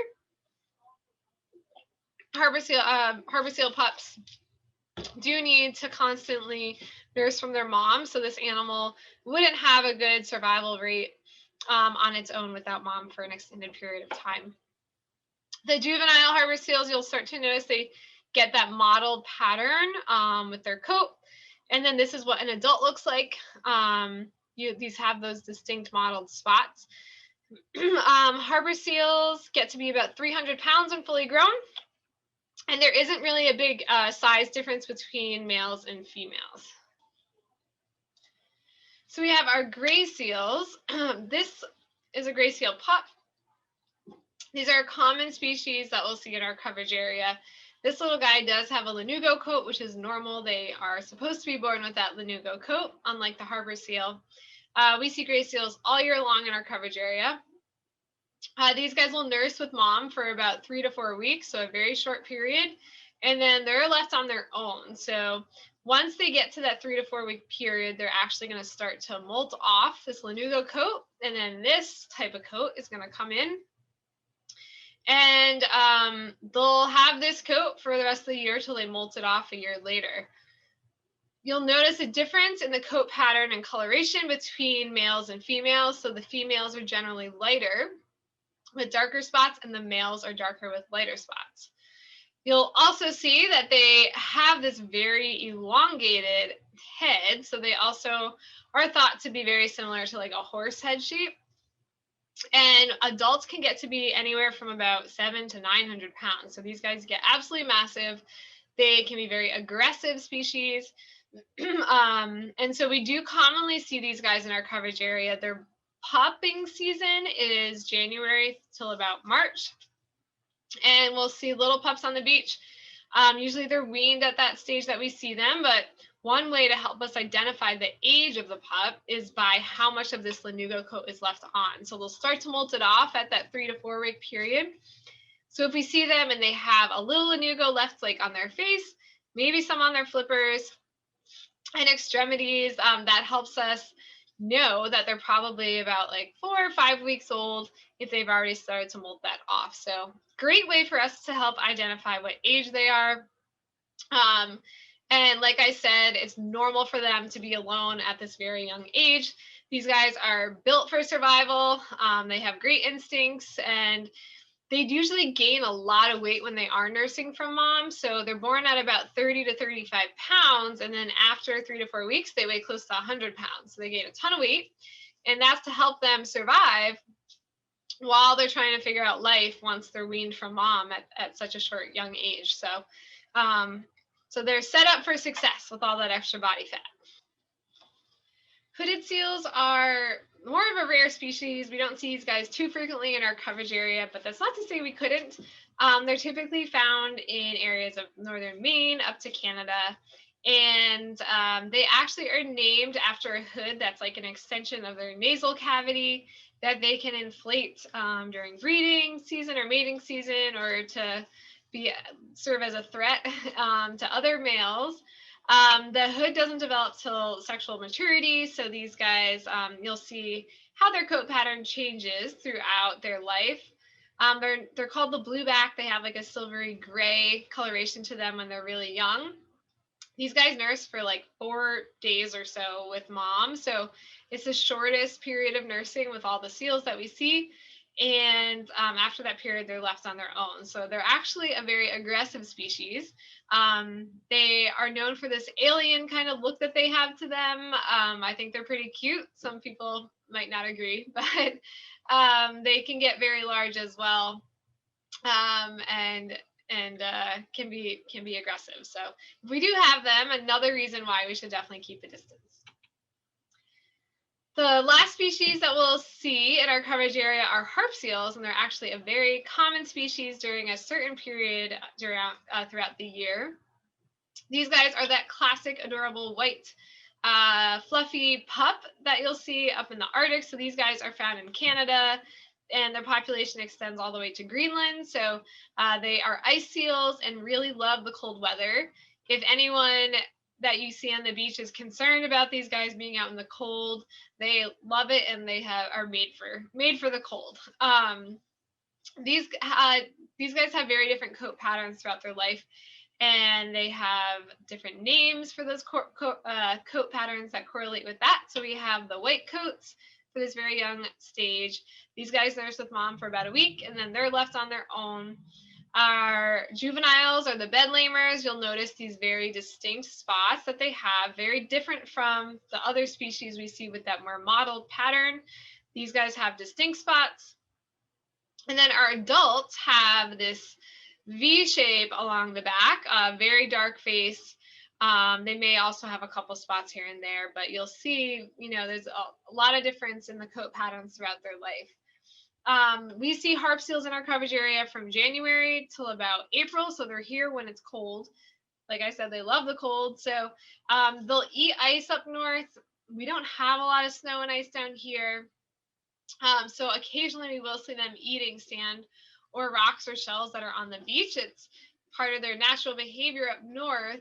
Harbor seal pups do need to constantly nurse from their mom, so this animal wouldn't have a good survival rate on its own without mom for an extended period of time. The juvenile harbor seals, you'll start to notice they get that mottled pattern with their coat. And then this is what an adult looks like. These have those distinct mottled spots. Harbor seals get to be about 300 pounds when fully grown. And there isn't really a big size difference between males and females. So we have our gray seals. This is a gray seal pup. These are a common species that we'll see in our coverage area. This little guy does have a lanugo coat, which is normal. They are supposed to be born with that lanugo coat, unlike the harbor seal. We see gray seals all year long in our coverage area. These guys will nurse with mom for about 3 to 4 weeks, so a very short period, and then they're left on their own. So once they get to that 3 to 4 week period, they're actually going to start to molt off this lanugo coat, and then this type of coat is going to come in. And they'll have this coat for the rest of the year till they molt it off a year later. You'll notice a difference in the coat pattern and coloration between males and females. So the females are generally lighter with darker spots, and the males are darker with lighter spots. You'll also see that they have this very elongated head. So they also are thought to be very similar to like a horse head shape. And adults can get to be anywhere from about 700 to 900 pounds. So these guys get absolutely massive. They can be very aggressive species. And so we do commonly see these guys in our coverage area. Their pupping season is January till about March. And we'll see little pups on the beach. Usually they're weaned at that stage that we see them, but one way to help us identify the age of the pup is by how much of this lanugo coat is left on. So they'll start to molt it off at that 3 to 4 week period. So if we see them and they have a little lanugo left like on their face, maybe some on their flippers and extremities, that helps us know that they're probably about like 4 or 5 weeks old if they've already started to molt that off. So great way for us to help identify what age they are. And like I said, it's normal for them to be alone at this very young age. These guys are built for survival. They have great instincts, and they usually gain a lot of weight when they are nursing from mom. So they're born at about 30 to 35 pounds. And then after 3 to 4 weeks, they weigh close to 100 pounds. So they gain a ton of weight. And that's to help them survive while they're trying to figure out life once they're weaned from mom at such a short, young age. So, so they're set up for success with all that extra body fat. Hooded seals are more of a rare species. We don't see these guys too frequently in our coverage area, but that's not to say we couldn't. They're typically found in areas of northern Maine up to Canada. And they actually are named after a hood that's like an extension of their nasal cavity that they can inflate during breeding season or mating season, or to serve as a threat to other males. The hood doesn't develop till sexual maturity. So these guys, you'll see how their coat pattern changes throughout their life. They're called the blueback. They have like a silvery gray coloration to them when they're really young. These guys nurse for like 4 days or so with mom. So it's the shortest period of nursing with all the seals that we see. And after that period, they're left on their own. So they're actually a very aggressive species. They are known for this alien kind of look that they have to them. I think they're pretty cute. Some people might not agree, but they can get very large as well. And can be aggressive. So if we do have them, another reason why we should definitely keep a distance. The last species that we'll see in our coverage area are harp seals, and they're actually a very common species during a certain period throughout the year. These guys are that classic, adorable white, fluffy pup that you'll see up in the Arctic. So these guys are found in Canada. and their population extends all the way to Greenland. So they are ice seals and really love the cold weather. If anyone that you see on the beach is concerned about these guys being out in the cold, they love it, and they are made for the cold. These guys have very different coat patterns throughout their life, and they have different names for those coat patterns that correlate with that. So we have the white coats for this very young stage. These guys nurse with mom for about a week, and then they're left on their own. Our juveniles are the bedlamers. You'll notice these very distinct spots that they have, very different from the other species we see with that more mottled pattern. These guys have distinct spots. And then our adults have this V shape along the back, very dark face. They may also have a couple spots here and there, but you'll see, there's a lot of difference in the coat patterns throughout their life. We see harp seals in our coverage area from January till about April, so they're here when it's cold. Like I said, they love the cold, so they'll eat ice up north. We don't have a lot of snow and ice down here, so occasionally we will see them eating sand or rocks or shells that are on the beach. It's part of their natural behavior up north.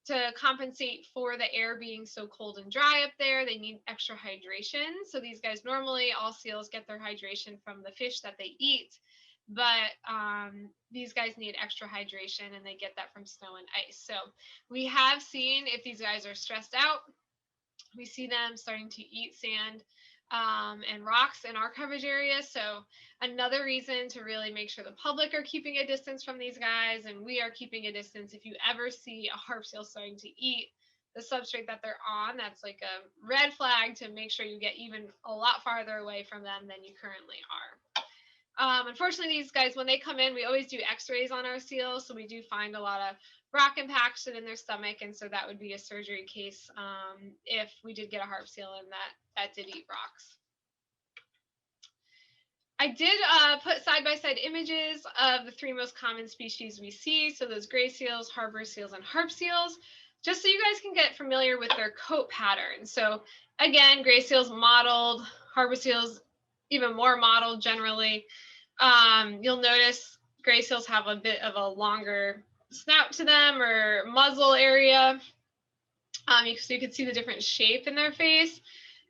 To compensate for the air being so cold and dry up there, they need extra hydration. So these guys, normally all seals get their hydration from the fish that they eat, but these guys need extra hydration, and they get that from snow and ice. So we have seen, if these guys are stressed out, we see them starting to eat sand and rocks in our coverage area. So another reason to really make sure the public are keeping a distance from these guys, and we are keeping a distance. If you ever see a harp seal starting to eat the substrate that they're on, that's like a red flag to make sure you get even a lot farther away from them than you currently are. Unfortunately, these guys, when they come in, we always do x-rays on our seals, so we do find a lot of rock impaction in their stomach, and so that would be a surgery case if we did get a harp seal and that did eat rocks. I did put side-by-side images of the three most common species we see, so those gray seals, harbor seals, and harp seals, just so you guys can get familiar with their coat pattern. So again, gray seals mottled, harbor seals even more mottled generally. You'll notice gray seals have a bit of a longer snout to them or muzzle area. So you can see the different shape in their face.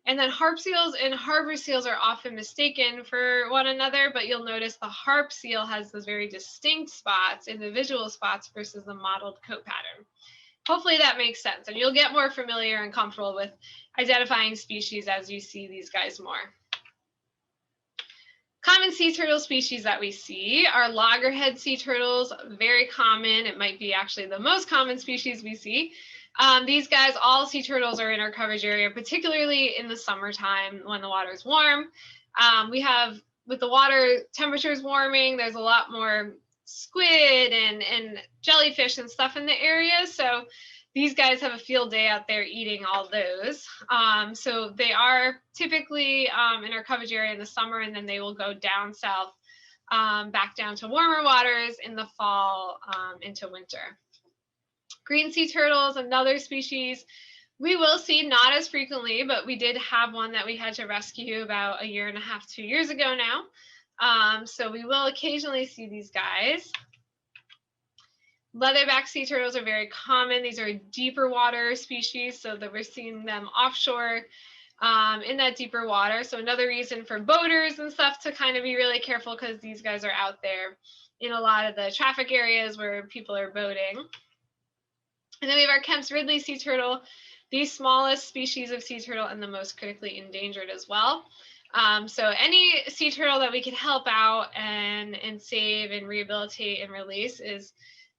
And then harp seals and harbor seals are often mistaken for one another, but you'll notice the harp seal has those very distinct spots, individual spots, versus the mottled coat pattern. Hopefully that makes sense, and you'll get more familiar and comfortable with identifying species as you see these guys more. Common sea turtle species that we see are loggerhead sea turtles, very common. It might be actually the most common species we see. These guys, all sea turtles are in our coverage area, particularly in the summertime when the water is warm. With the water temperatures warming, there's a lot more squid and jellyfish and stuff in the area. So these guys have a field day out there eating all those. So they are typically in our coverage area in the summer, and then they will go down south, back down to warmer waters in the fall into winter. Green sea turtles, another species we will see not as frequently, but we did have one that we had to rescue about 1.5 years, 2 years ago now. So we will occasionally see these guys. Leatherback sea turtles are very common. These are deeper water species, so that we're seeing them offshore in that deeper water. So another reason for boaters and stuff to kind of be really careful, because these guys are out there in a lot of the traffic areas where people are boating. And then we have our Kemp's Ridley sea turtle, the smallest species of sea turtle and the most critically endangered as well. So any sea turtle that we can help out and save and rehabilitate and release is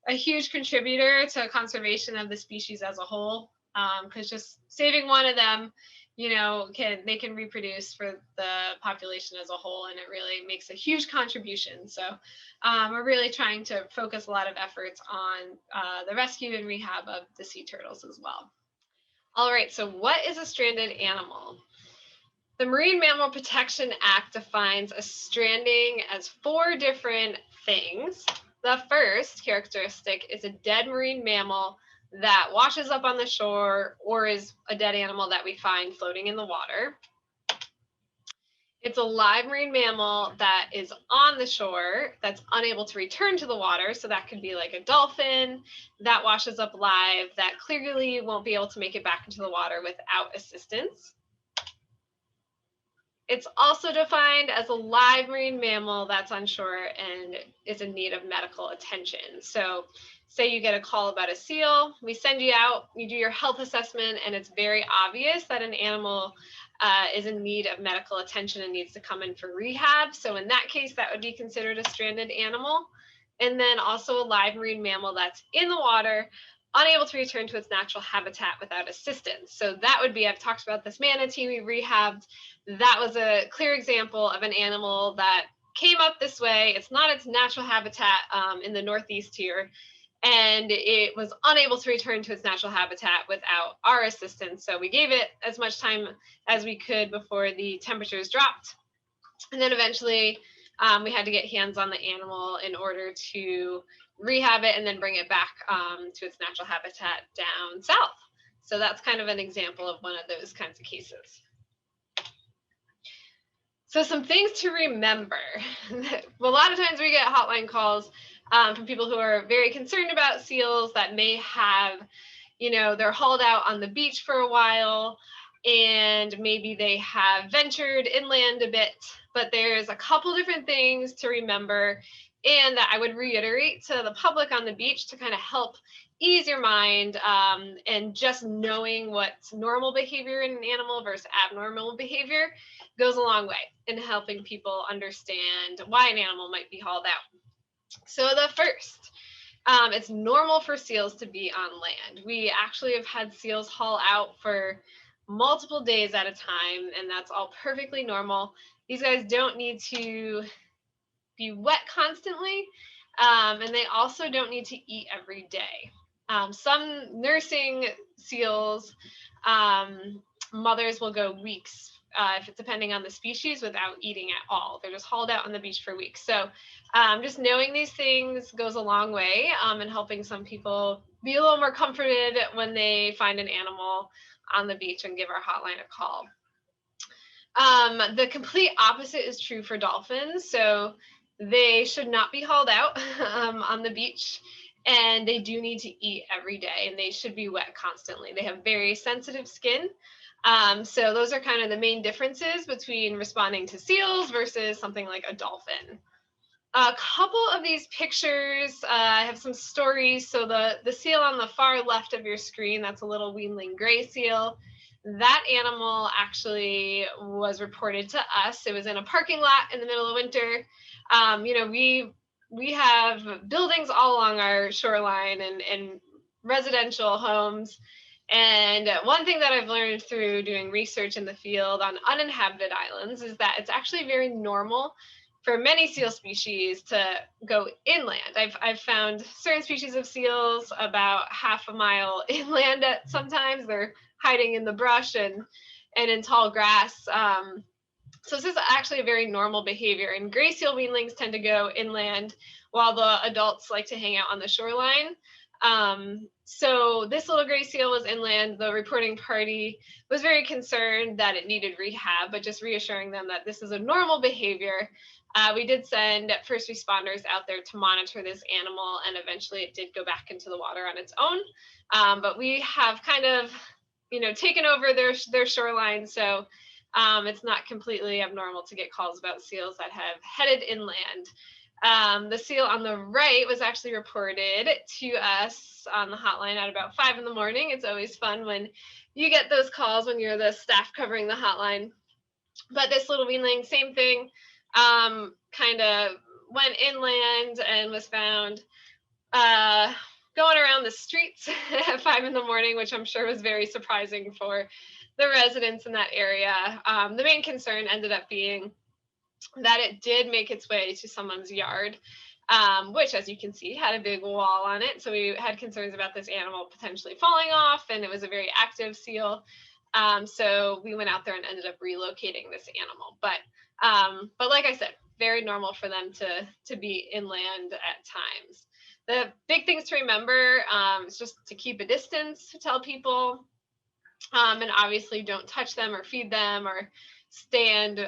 a huge contributor to conservation of the species as a whole, because just saving one of them, they can reproduce for the population as a whole, and it really makes a huge contribution. So we're really trying to focus a lot of efforts on the rescue and rehab of the sea turtles as well. All right, so what is a stranded animal? The Marine Mammal Protection Act defines a stranding as 4 different things. The first characteristic is a dead marine mammal that washes up on the shore or is a dead animal that we find floating in the water. It's a live marine mammal that is on the shore that's unable to return to the water. So that could be like a dolphin that washes up live that clearly won't be able to make it back into the water without assistance. It's also defined as a live marine mammal that's on shore and is in need of medical attention. So say you get a call about a seal, we send you out, you do your health assessment, and it's very obvious that an animal is in need of medical attention and needs to come in for rehab. So in that case, that would be considered a stranded animal. And then also a live marine mammal that's in the water, unable to return to its natural habitat without assistance. So that would be, I've talked about this manatee we rehabbed. That was a clear example of an animal that came up this way. It's not its natural habitat in the Northeast here, and it was unable to return to its natural habitat without our assistance. So we gave it as much time as we could before the temperatures dropped. And then eventually we had to get hands on the animal in order to rehab it and then bring it back to its natural habitat down south. So that's kind of an example of one of those kinds of cases. So some things to remember. A lot of times we get hotline calls from people who are very concerned about seals that may have, they're hauled out on the beach for a while and maybe they have ventured inland a bit, but there's a couple different things to remember and that I would reiterate to the public on the beach to kind of help ease your mind, and just knowing what's normal behavior in an animal versus abnormal behavior goes a long way in helping people understand why an animal might be hauled out. So the first, it's normal for seals to be on land. We actually have had seals haul out for multiple days at a time, and that's all perfectly normal. These guys don't need to be wet constantly, and they also don't need to eat every day. Some nursing seals, mothers will go weeks, if it's depending on the species, without eating at all. They're just hauled out on the beach for weeks. So just knowing these things goes a long way in helping some people be a little more comforted when they find an animal on the beach and give our hotline a call. The complete opposite is true for dolphins. So they should not be hauled out on the beach, and they do need to eat every day, and they should be wet constantly. They have very sensitive skin. So those are kind of the main differences between responding to seals versus something like a dolphin. A couple of these pictures, I have some stories. So the seal on the far left of your screen, that's a little weanling gray seal. That animal actually was reported to us. It was in a parking lot in the middle of winter. We have buildings all along our shoreline and residential homes. And one thing that I've learned through doing research in the field on uninhabited islands is that it's actually very normal for many seal species to go inland. I've found certain species of seals about half a mile inland at sometimes. They're hiding in the brush and in tall grass. So this is actually a very normal behavior. And gray seal weanlings tend to go inland while the adults like to hang out on the shoreline. So this little gray seal was inland. The reporting party was very concerned that it needed rehab, but just reassuring them that this is a normal behavior. We did send first responders out there to monitor this animal, and eventually it did go back into the water on its own. But we have kind of, taken over their shoreline, so it's not completely abnormal to get calls about seals that have headed inland. The seal on the right was actually reported to us on the hotline at about 5 in the morning. It's always fun when you get those calls when you're the staff covering the hotline. But this little weanling, same thing, kind of went inland and was found going around the streets at 5 in the morning, which I'm sure was very surprising for the residents in that area. The main concern ended up being that it did make its way to someone's yard, which, as you can see, had a big wall on it. So we had concerns about this animal potentially falling off, and it was a very active seal. So we went out there and ended up relocating this animal. But like I said, very normal for them to be inland at times. The big things to remember is just to keep a distance, to tell people, and obviously don't touch them or feed them or stand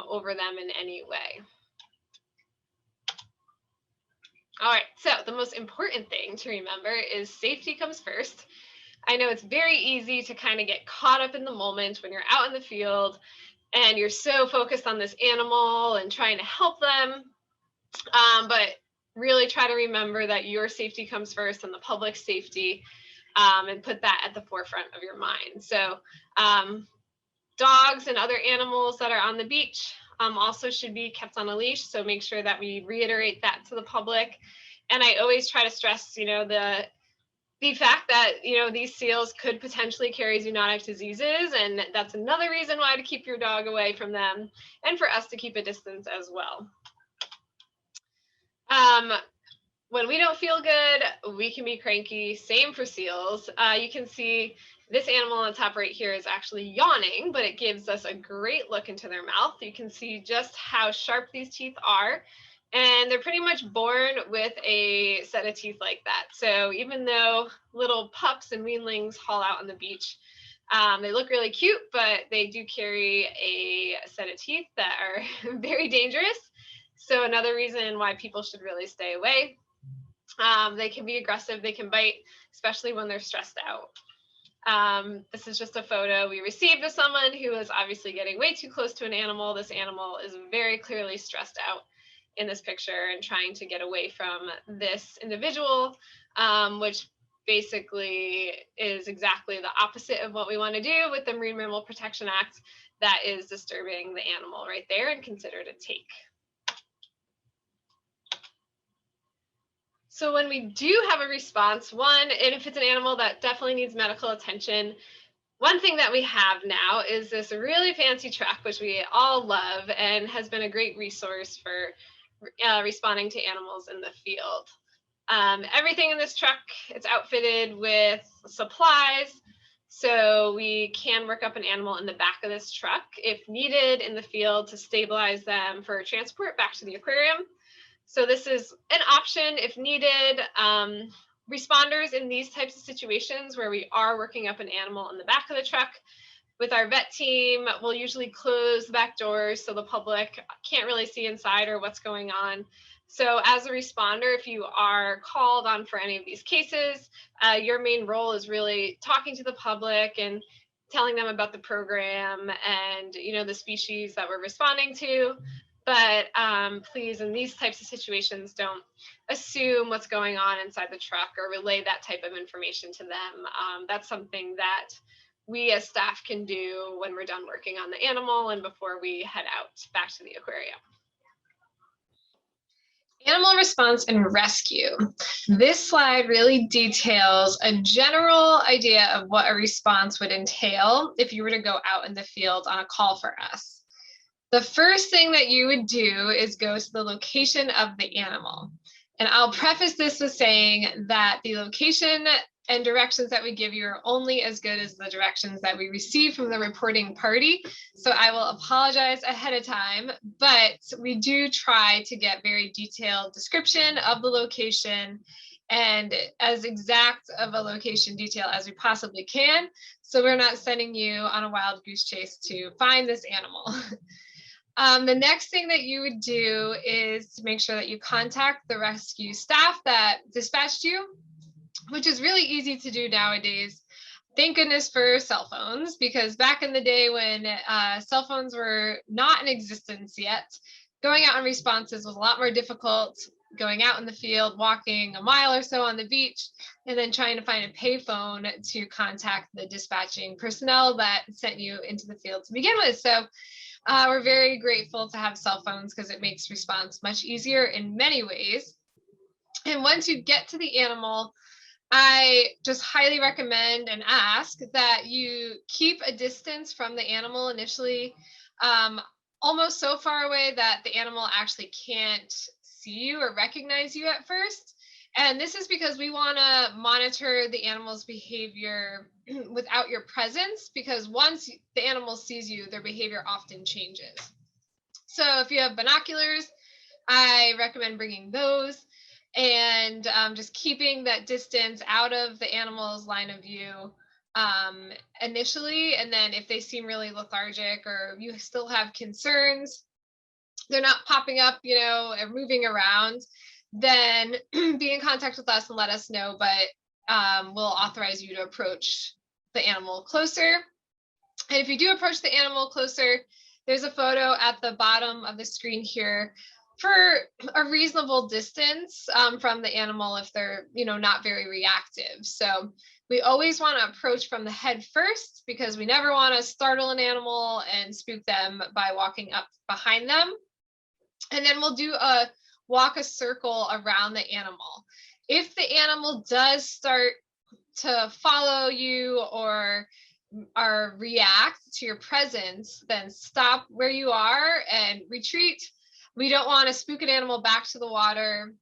over them in any way. All right, so the most important thing to remember is safety comes first. I know it's very easy to kind of get caught up in the moment when you're out in the field and you're so focused on this animal and trying to help them. But really try to remember that your safety comes first and the public's safety, and put that at the forefront of your mind. So dogs and other animals that are on the beach also should be kept on a leash. So make sure that we reiterate that to the public. And I always try to stress, the fact that, these seals could potentially carry zoonotic diseases. And that's another reason why to keep your dog away from them and for us to keep a distance as well. When we don't feel good, we can be cranky. Same for seals. You can see this animal on the top right here is actually yawning, but it gives us a great look into their mouth. You can see just how sharp these teeth are. And they're pretty much born with a set of teeth like that. So even though little pups and weanlings haul out on the beach, they look really cute, but they do carry a set of teeth that are very dangerous. So another reason why people should really stay away. They can be aggressive, they can bite, especially when they're stressed out. This is just a photo we received of someone who was obviously getting way too close to an animal. This animal is very clearly stressed out in this picture and trying to get away from this individual, which basically is exactly the opposite of what we want to do with the Marine Mammal Protection Act. That is disturbing the animal right there and considered a take. So when we do have a response, and if it's an animal that definitely needs medical attention, one thing that we have now is this really fancy truck, which we all love and has been a great resource for responding to animals in the field. Everything in this truck, it's outfitted with supplies, so we can work up an animal in the back of this truck if needed in the field to stabilize them for transport back to the aquarium. So this is an option if needed. Responders in these types of situations where we are working up an animal in the back of the truck with our vet team, we'll usually close the back doors so the public can't really see inside or what's going on. So as a responder, if you are called on for any of these cases, your main role is really talking to the public and telling them about the program and the species that we're responding to. But please, in these types of situations, don't assume what's going on inside the truck or relay that type of information to them. That's something that we as staff can do when we're done working on the animal and before we head out back to the aquarium. Animal response and rescue. This slide really details a general idea of what a response would entail if you were to go out in the field on a call for us. The first thing that you would do is go to the location of the animal. And I'll preface this with saying that the location and directions that we give you are only as good as the directions that we receive from the reporting party. So I will apologize ahead of time, but we do try to get very detailed description of the location and as exact of a location detail as we possibly can. So we're not sending you on a wild goose chase to find this animal. The next thing that you would do is to make sure that you contact the rescue staff that dispatched you, which is really easy to do nowadays. Thank goodness for cell phones, because back in the day when cell phones were not in existence yet, going out on responses was a lot more difficult. Going out in the field, walking a mile or so on the beach, and then trying to find a payphone to contact the dispatching personnel that sent you into the field to begin with. So we're very grateful to have cell phones because it makes response much easier in many ways. And once you get to the animal, I just highly recommend and ask that you keep a distance from the animal initially, almost so far away that the animal actually can't see you or recognize you at first. And this is because we want to monitor the animal's behavior without your presence, because once the animal sees you, their behavior often changes. So if you have binoculars, I recommend bringing those and just keeping that distance out of the animal's line of view initially, and then if they seem really lethargic or you still have concerns, they're not popping up, and moving around, then be in contact with us and let us know. But we'll authorize you to approach the animal closer. And if you do approach the animal closer, there's a photo at the bottom of the screen here for a reasonable distance from the animal if they're, not very reactive. So we always want to approach from the head first, because we never want to startle an animal and spook them by walking up behind them. And then we'll walk a circle around the animal. If the animal does start to follow you or react to your presence, then stop where you are and retreat. We don't want to spook an animal back to the water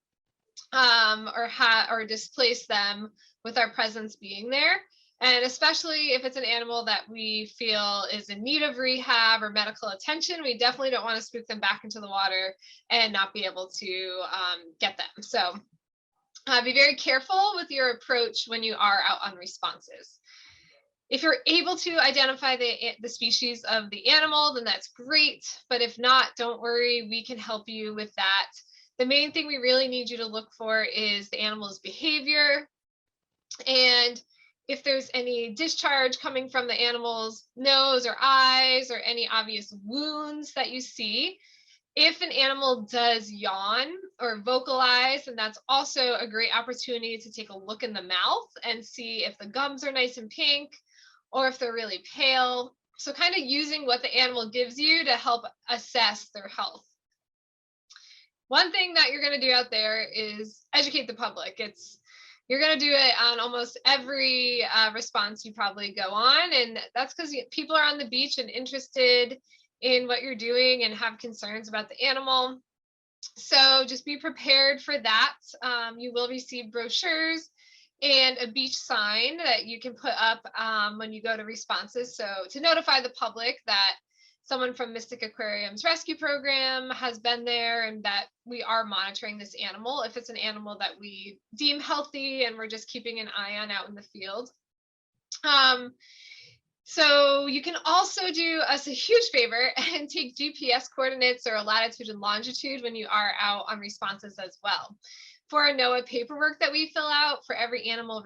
or displace them with our presence being there. And especially if it's an animal that we feel is in need of rehab or medical attention, we definitely don't want to spook them back into the water and not be able to get them. So be very careful with your approach when you are out on responses. If you're able to identify the species of the animal, then that's great. But if not, don't worry, we can help you with that. The main thing we really need you to look for is the animal's behavior. And if there's any discharge coming from the animal's nose or eyes or any obvious wounds that you see. If an animal does yawn or vocalize, then that's also a great opportunity to take a look in the mouth and see if the gums are nice and pink or if they're really pale. So kind of using what the animal gives you to help assess their health. One thing that you're going to do out there is educate the public. You're going to do it on almost every response you probably go on. And that's because people are on the beach and interested in what you're doing and have concerns about the animal. So just be prepared for that. You will receive brochures and a beach sign that you can put up when you go to responses. So to notify the public that someone from Mystic Aquarium's rescue program has been there and that we are monitoring this animal if it's an animal that we deem healthy and we're just keeping an eye on out in the field. So you can also do us a huge favor and take GPS coordinates or a latitude and longitude when you are out on responses as well. For our NOAA paperwork that we fill out for every animal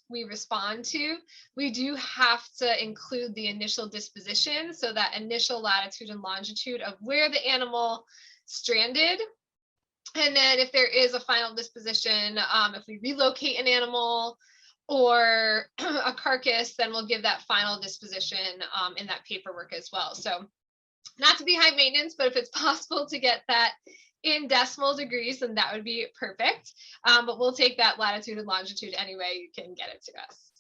we respond to, we do have to include the initial disposition, so that initial latitude and longitude of where the animal stranded. And then if there is a final disposition, if we relocate an animal or a carcass, then we'll give that final disposition in that paperwork as well. So not to be high maintenance, but if it's possible to get that in decimal degrees, then that would be perfect. But we'll take that latitude and longitude anyway you can get it to us.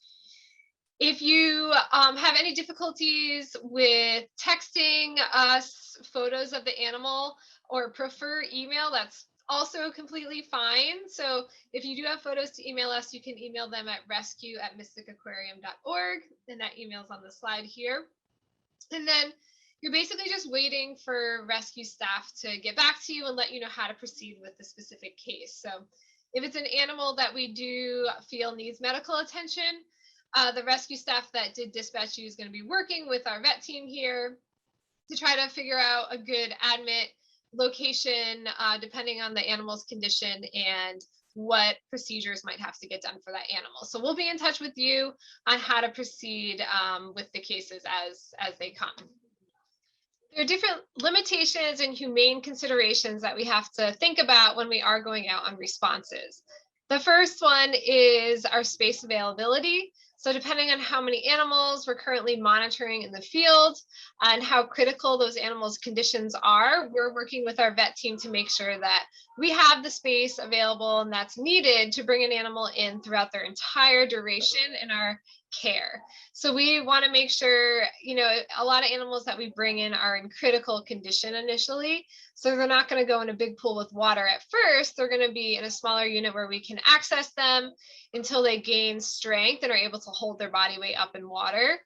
If you have any difficulties with texting us photos of the animal or prefer email, that's also completely fine. So if you do have photos to email us, you can email them at rescue@mysticaquarium.org, and that email's on the slide here. And then you're basically just waiting for rescue staff to get back to you and let you know how to proceed with the specific case. So if it's an animal that we do feel needs medical attention, the rescue staff that did dispatch you is going to be working with our vet team here to try to figure out a good admit location, depending on the animal's condition and what procedures might have to get done for that animal. So we'll be in touch with you on how to proceed with the cases as they come. There are different limitations and humane considerations that we have to think about when we are going out on responses. The first one is our space availability. So depending on how many animals we're currently monitoring in the field and how critical those animals' conditions are, we're working with our vet team to make sure that we have the space available and that's needed to bring an animal in throughout their entire duration in our care. So we want to make sure, a lot of animals that we bring in are in critical condition initially. So they're not going to go in a big pool with water at first. They're going to be in a smaller unit where we can access them until they gain strength and are able to hold their body weight up in water.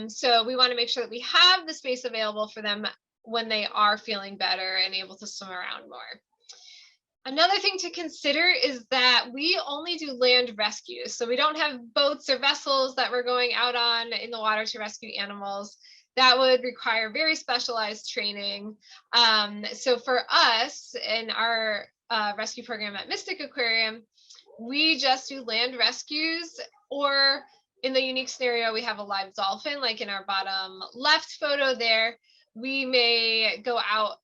So we want to make sure that we have the space available for them when they are feeling better and able to swim around more. Another thing to consider is that we only do land rescues. So we don't have boats or vessels that we're going out on in the water to rescue animals. That would require very specialized training. So for us in our rescue program at Mystic Aquarium, we just do land rescues, or in the unique scenario, we have a live dolphin, like in our bottom left photo there. We may go out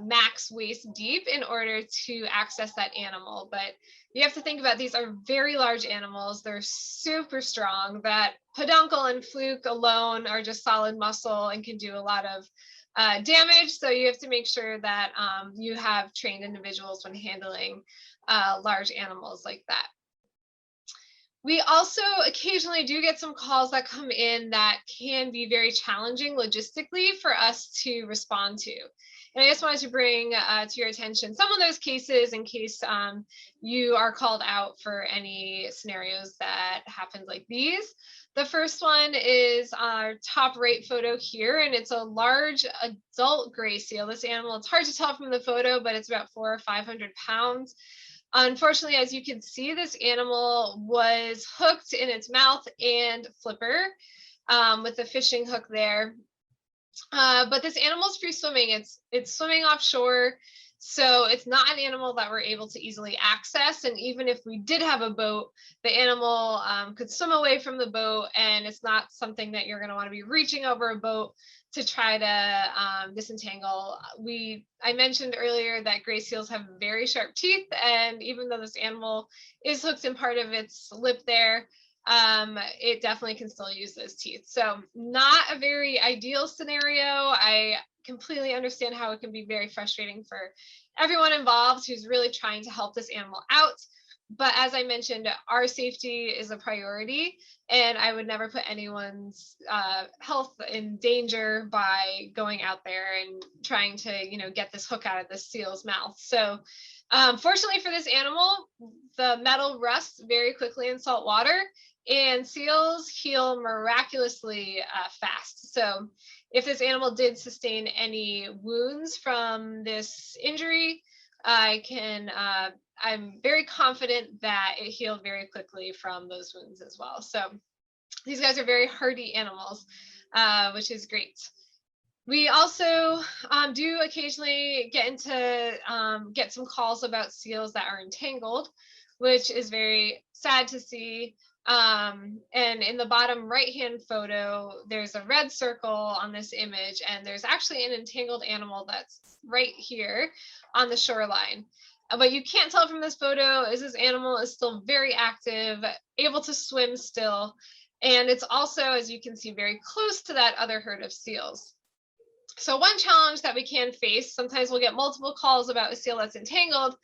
max waist deep in order to access that animal. But you have to think about, these are very large animals. They're super strong. That peduncle and fluke alone are just solid muscle and can do a lot of damage. So you have to make sure that you have trained individuals when handling large animals like that. We also occasionally do get some calls that come in that can be very challenging logistically for us to respond to. And I just wanted to bring to your attention some of those cases in case you are called out for any scenarios that happened like these. The first one is our top right photo here, and it's a large adult gray seal. This animal, it's hard to tell from the photo, but it's about 400 or 500 pounds. Unfortunately, as you can see, this animal was hooked in its mouth and flipper with a fishing hook there. But this animal's free swimming. It's swimming offshore, so it's not an animal that we're able to easily access. And even if we did have a boat, the animal could swim away from the boat, and it's not something that you're going to want to be reaching over a boat to try to disentangle. I mentioned earlier that gray seals have very sharp teeth, and even though this animal is hooked in part of its lip there, it definitely can still use those teeth. So not a very ideal scenario. I completely understand how it can be very frustrating for everyone involved who's really trying to help this animal out. But as I mentioned, our safety is a priority, and I would never put anyone's health in danger by going out there and trying to, get this hook out of this seal's mouth. So fortunately for this animal, the metal rusts very quickly in salt water, and seals heal miraculously fast. So if this animal did sustain any wounds from this injury, I'm very confident that it healed very quickly from those wounds as well. So these guys are very hardy animals, which is great. We also do occasionally get some calls about seals that are entangled, which is very sad to see. And in the bottom right-hand photo, there's a red circle on this image, and there's actually an entangled animal that's right here on the shoreline. What you can't tell from this photo is this animal is still very active, able to swim still, and it's also, as you can see, very close to that other herd of seals. So one challenge that we can face, sometimes we'll get multiple calls about a seal that's entangled,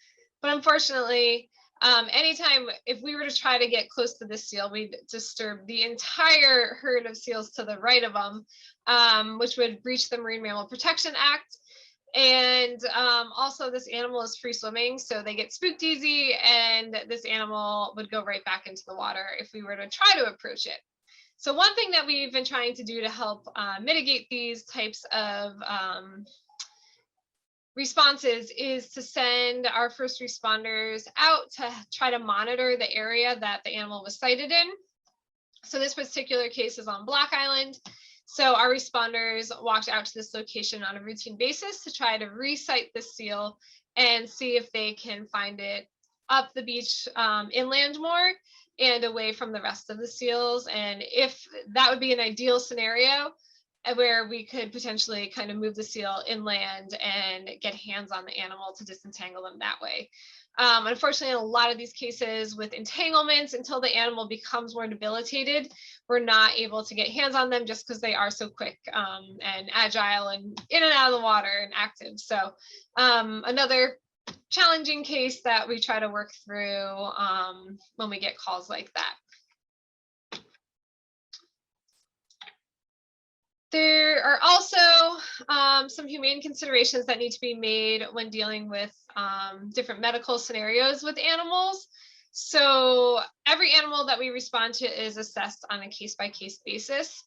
but unfortunately, anytime if we were to try to get close to this seal, we'd disturb the entire herd of seals to the right of them, which would breach the Marine Mammal Protection Act. And also this animal is free swimming, so they get spooked easy, and this animal would go right back into the water if we were to try to approach it. So one thing that we've been trying to do to help mitigate these types of responses is to send our first responders out to try to monitor the area that the animal was sighted in. So this particular case is on Block Island. So our responders walked out to this location on a routine basis to try to re-sight the seal and see if they can find it up the beach inland more and away from the rest of the seals. And if that would be an ideal scenario where we could potentially kind of move the seal inland and get hands on the animal to disentangle them that way. Unfortunately, in a lot of these cases with entanglements, until the animal becomes more debilitated, we're not able to get hands on them just because they are so quick and agile and in and out of the water and active. So another challenging case that we try to work through when we get calls like that. There are also some humane considerations that need to be made when dealing with different medical scenarios with animals. So every animal that we respond to is assessed on a case-by-case basis,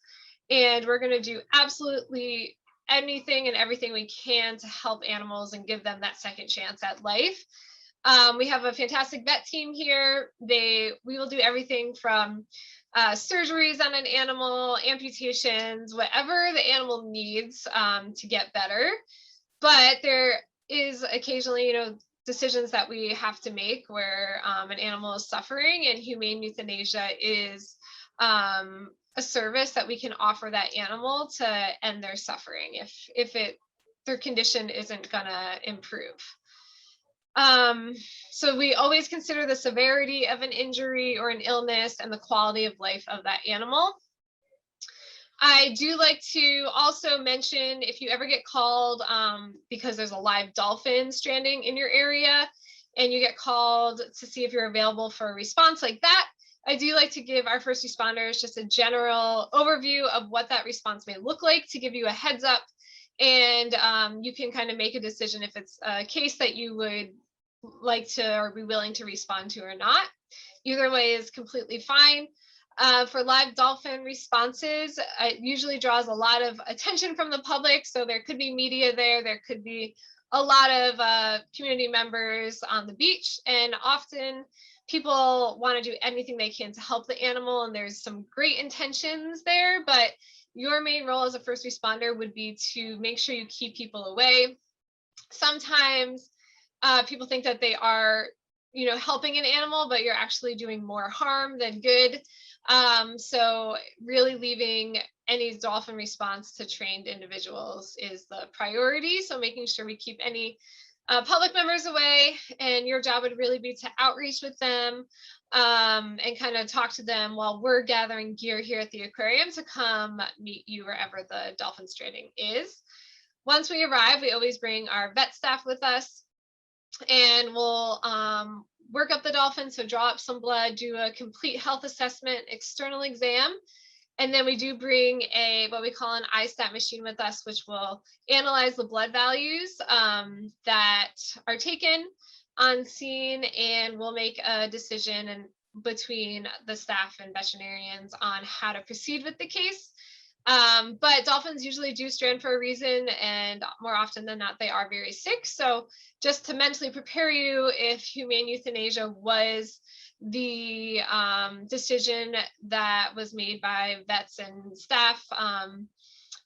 and we're going to do absolutely anything and everything we can to help animals and give them that second chance at life. We have a fantastic vet team here. We will do everything from surgeries on an animal, amputations, whatever the animal needs to get better. But there is occasionally, decisions that we have to make where an animal is suffering, and humane euthanasia is a service that we can offer that animal to end their suffering if their condition isn't gonna improve. So we always consider the severity of an injury or an illness and the quality of life of that animal. I do like to also mention, if you ever get called because there's a live dolphin stranding in your area and you get called to see if you're available for a response like that, I do like to give our first responders just a general overview of what that response may look like to give you a heads up. And you can kind of make a decision if it's a case that you would like to or be willing to respond to or not. Either way is completely fine. For live dolphin responses, it usually draws a lot of attention from the public. So there could be media there, there could be a lot of community members on the beach, and often people want to do anything they can to help the animal, and there's some great intentions there, but your main role as a first responder would be to make sure you keep people away. Sometimes people think that they are helping an animal, but you're actually doing more harm than good. So really leaving any dolphin response to trained individuals is the priority. So making sure we keep any public members away, and your job would really be to outreach with them and kind of talk to them while we're gathering gear here at the aquarium to come meet you wherever the dolphin stranding is. Once we arrive, we always bring our vet staff with us, and we'll work up the dolphin, so draw up some blood, do a complete health assessment, external exam, and then we do bring what we call an iStat machine with us, which will analyze the blood values that are taken on scene, and we'll make a decision between the staff and veterinarians on how to proceed with the case. But dolphins usually do strand for a reason, and more often than not, they are very sick. So just to mentally prepare you, if humane euthanasia was the decision that was made by vets and staff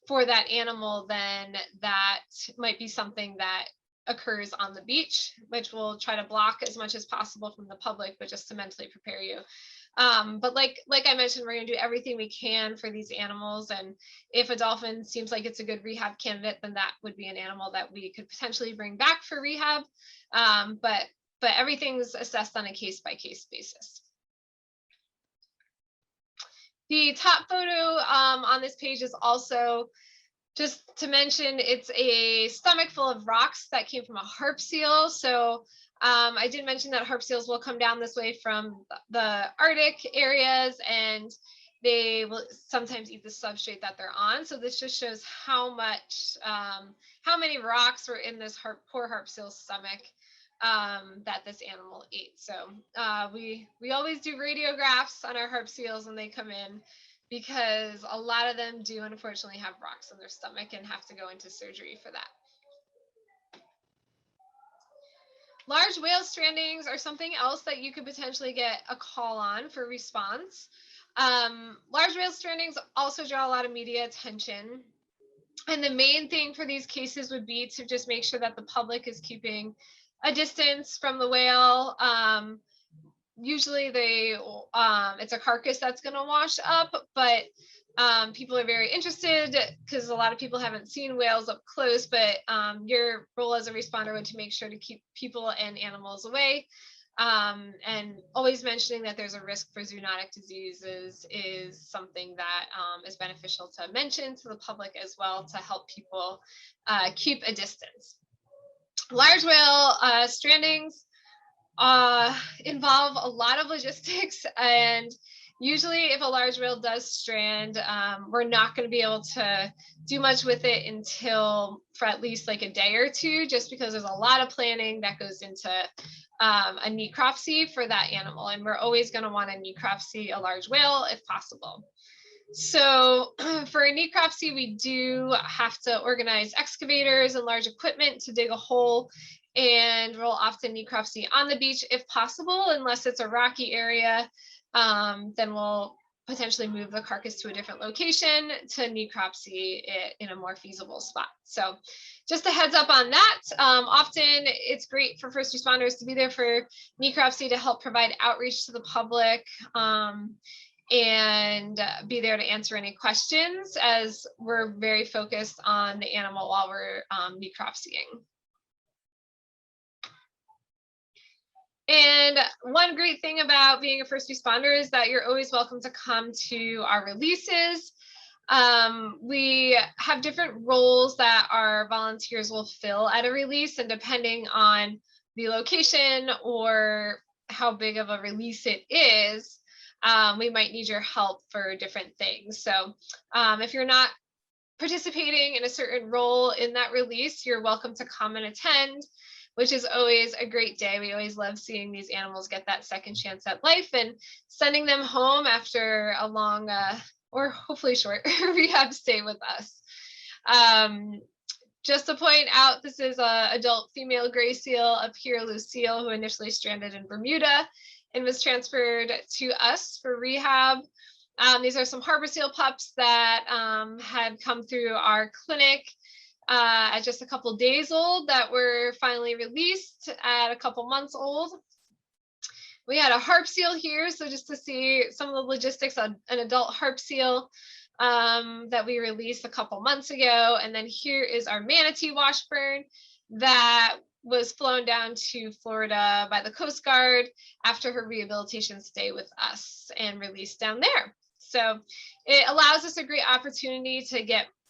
for that animal, then that might be something that occurs on the beach, which we'll try to block as much as possible from the public, but just to mentally prepare you. But like I mentioned, we're going to do everything we can for these animals. And if a dolphin seems like it's a good rehab candidate, then that would be an animal that we could potentially bring back for rehab. But everything's assessed on a case-by-case basis. The top photo on this page is also, just to mention, it's a stomach full of rocks that came from a harp seal. So I did mention that harp seals will come down this way from the Arctic areas, and they will sometimes eat the substrate that they're on. So this just shows how many rocks were in this poor harp seal's stomach that this animal ate. So we always do radiographs on our harp seals when they come in, because a lot of them do unfortunately have rocks in their stomach and have to go into surgery for that. Large whale strandings are something else that you could potentially get a call on for response. Large whale strandings also draw a lot of media attention. And the main thing for these cases would be to just make sure that the public is keeping a distance from the whale. Usually it's a carcass that's going to wash up, but people are very interested because a lot of people haven't seen whales up close, but your role as a responder would to make sure to keep people and animals away. And always mentioning that there's a risk for zoonotic diseases is something that is beneficial to mention to the public as well, to help people keep a distance. Large whale strandings involve a lot of logistics, and usually if a large whale does strand, we're not going to be able to do much with it until for at least like a day or two, just because there's a lot of planning that goes into a necropsy for that animal, and we're always going to want to necropsy a large whale if possible. So for a necropsy, we do have to organize excavators and large equipment to dig a hole and we'll often necropsy on the beach if possible, unless it's a rocky area. Then we'll potentially move the carcass to a different location to necropsy it in a more feasible spot. So just a heads up on that. Often it's great for first responders to be there for necropsy to help provide outreach to the public, and be there to answer any questions, as we're very focused on the animal while we're necropsying. And one great thing about being a first responder is that you're always welcome to come to our releases. We have different roles that our volunteers will fill at a release, and depending on the location or how big of a release it is, we might need your help for different things. So if you're not participating in a certain role in that release, you're welcome to come and attend, which is always a great day. We always love seeing these animals get that second chance at life and sending them home after a long or hopefully short rehab stay with us. Just to point out, this is an adult female gray seal, a pure Lucille, who initially stranded in Bermuda and was transferred to us for rehab. These are some harbor seal pups that had come through our clinic at just a couple days old that were finally released at a couple months old. We had a harp seal here, so just to see some of the logistics on an adult harp seal that we released a couple months ago. And then here is our manatee washburn that was flown down to Florida by the Coast Guard after her rehabilitation stay with us and released down there. So it allows us a great opportunity to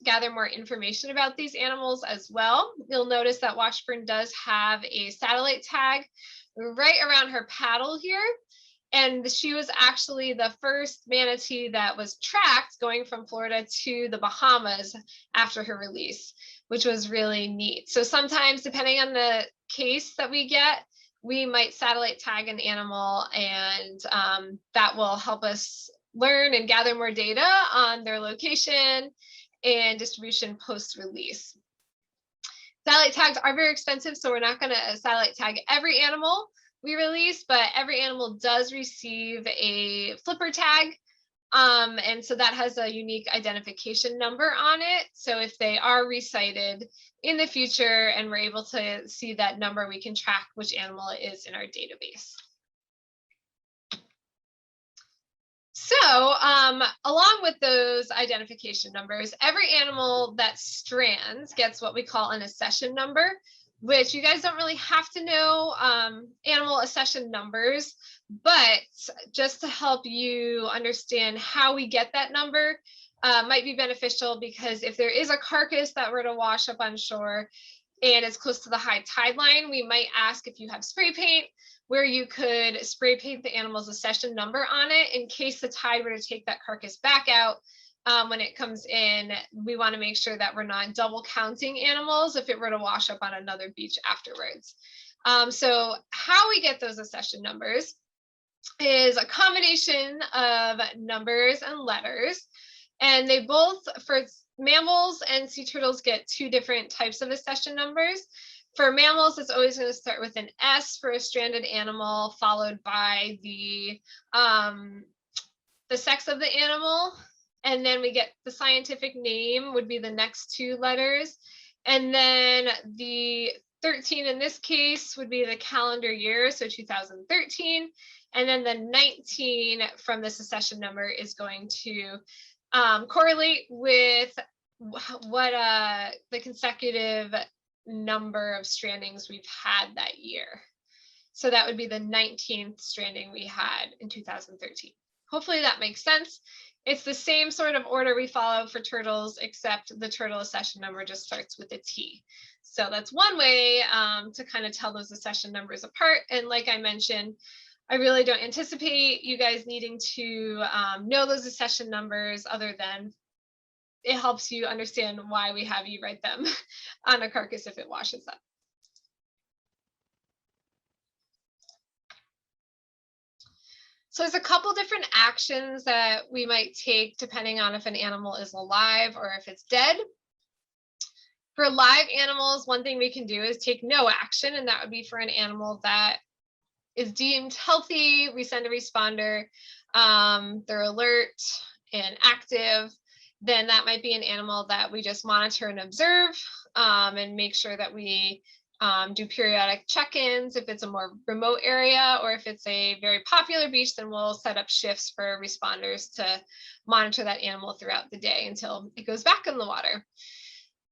gather more information about these animals as well. You'll notice that Washburn does have a satellite tag right around her paddle here. And she was actually the first manatee that was tracked going from Florida to the Bahamas after her release, which was really neat. So sometimes, depending on the case that we get, we might satellite tag an animal, and that will help us learn and gather more data on their location and distribution post-release. Satellite tags are very expensive, so we're not going to satellite tag every animal we release, but every animal does receive a flipper tag. And so that has a unique identification number on it. So if they are resighted in the future and we're able to see that number, we can track which animal it is in our database. So along with those identification numbers, every animal that strands gets what we call an accession number, which you guys don't really have to know animal accession numbers, but just to help you understand how we get that number might be beneficial, because if there is a carcass that were to wash up on shore and it's close to the high tide line, we might ask if you have spray paint, where you could spray paint the animal's accession number on it in case the tide were to take that carcass back out. When it comes in, we want to make sure that we're not double counting animals if it were to wash up on another beach afterwards. So how we get those accession numbers is a combination of numbers and letters, and they both, for mammals and sea turtles, get two different types of accession numbers. For mammals, it's always going to start with an S for a stranded animal, followed by the sex of the animal. And then we get the scientific name would be the next two letters. And then the 13 in this case would be the calendar year, so 2013. And then the 19 from this accession number is going to correlate with what the consecutive number of strandings we've had that year. So that would be the 19th stranding we had in 2013. Hopefully that makes sense. It's the same sort of order we follow for turtles, except the turtle accession number just starts with a T. So that's one way to kind of tell those accession numbers apart. And like I mentioned, I really don't anticipate you guys needing to know those accession numbers, other than it helps you understand why we have you write them on a carcass if it washes up. So there's a couple different actions that we might take depending on if an animal is alive or if it's dead. For live animals, one thing we can do is take no action, and that would be for an animal that is deemed healthy. We send a responder, they're alert and active. Then that might be an animal that we just monitor and observe, and make sure that we do periodic check-ins if it's a more remote area, or if it's a very popular beach, then we'll set up shifts for responders to monitor that animal throughout the day until it goes back in the water.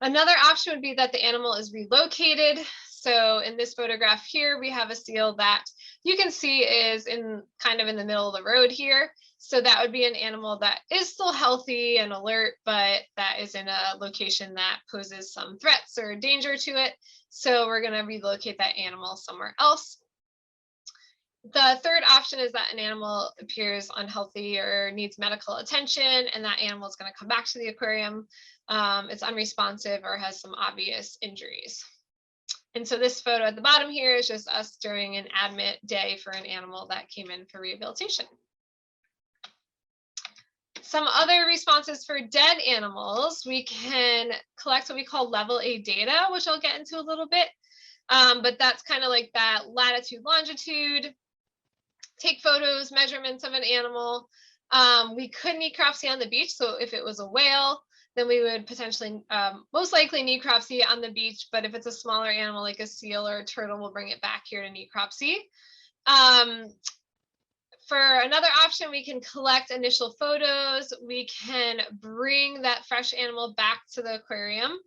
Another option would be that the animal is relocated. So in this photograph here, we have a seal that you can see is in kind of in the middle of the road here. So that would be an animal that is still healthy and alert, but that is in a location that poses some threats or danger to it. So we're going to relocate that animal somewhere else. The third option is that an animal appears unhealthy or needs medical attention, and that animal is going to come back to the aquarium. It's unresponsive or has some obvious injuries. And so this photo at the bottom here is just us during an admit day for an animal that came in for rehabilitation. Some other responses for dead animals, we can collect what we call level A data, which I'll get into a little bit. But that's kind of like that latitude, longitude, take photos, measurements of an animal. We could necropsy on the beach. So if it was a whale, then we would potentially, most likely necropsy on the beach. But if it's a smaller animal like a seal or a turtle, we'll bring it back here to necropsy. For another option, we can collect initial photos. We can bring that fresh animal back to the aquarium.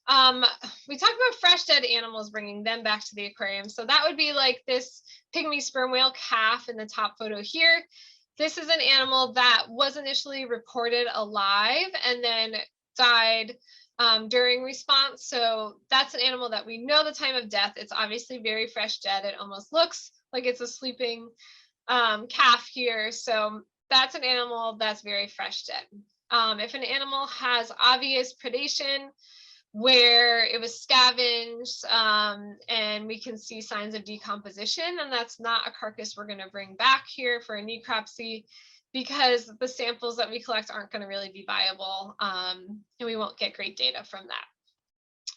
We talked about fresh dead animals, bringing them back to the aquarium. So that would be like this pygmy sperm whale calf in the top photo here. This is an animal that was initially reported alive and then died during response. So that's an animal that we know the time of death. It's obviously very fresh dead. It almost looks like it's a sleeping calf here. So that's an animal that's very fresh dead. If an animal has obvious predation, where it was scavenged and we can see signs of decomposition, and that's not a carcass we're going to bring back here for a necropsy, because the samples that we collect aren't going to really be viable, and we won't get great data from that.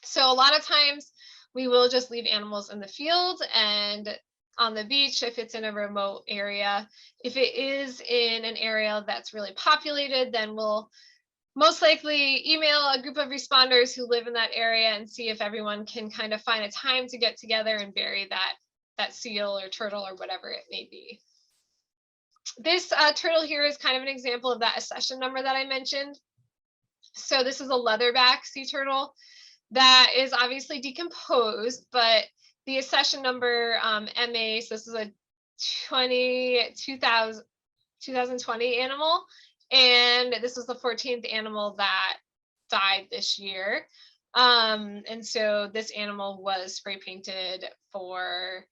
So a lot of times we will just leave animals in the field and on the beach if it's in a remote area. If it is in an area that's really populated, then we'll most likely email a group of responders who live in that area and see if everyone can kind of find a time to get together and bury that seal or turtle or whatever it may be. This turtle here is kind of an example of that accession number that I mentioned. So this is a leatherback sea turtle that is obviously decomposed, but the accession number MA, so this is a 2020 animal, and this was the 14th animal that died this year. And so this animal was spray painted for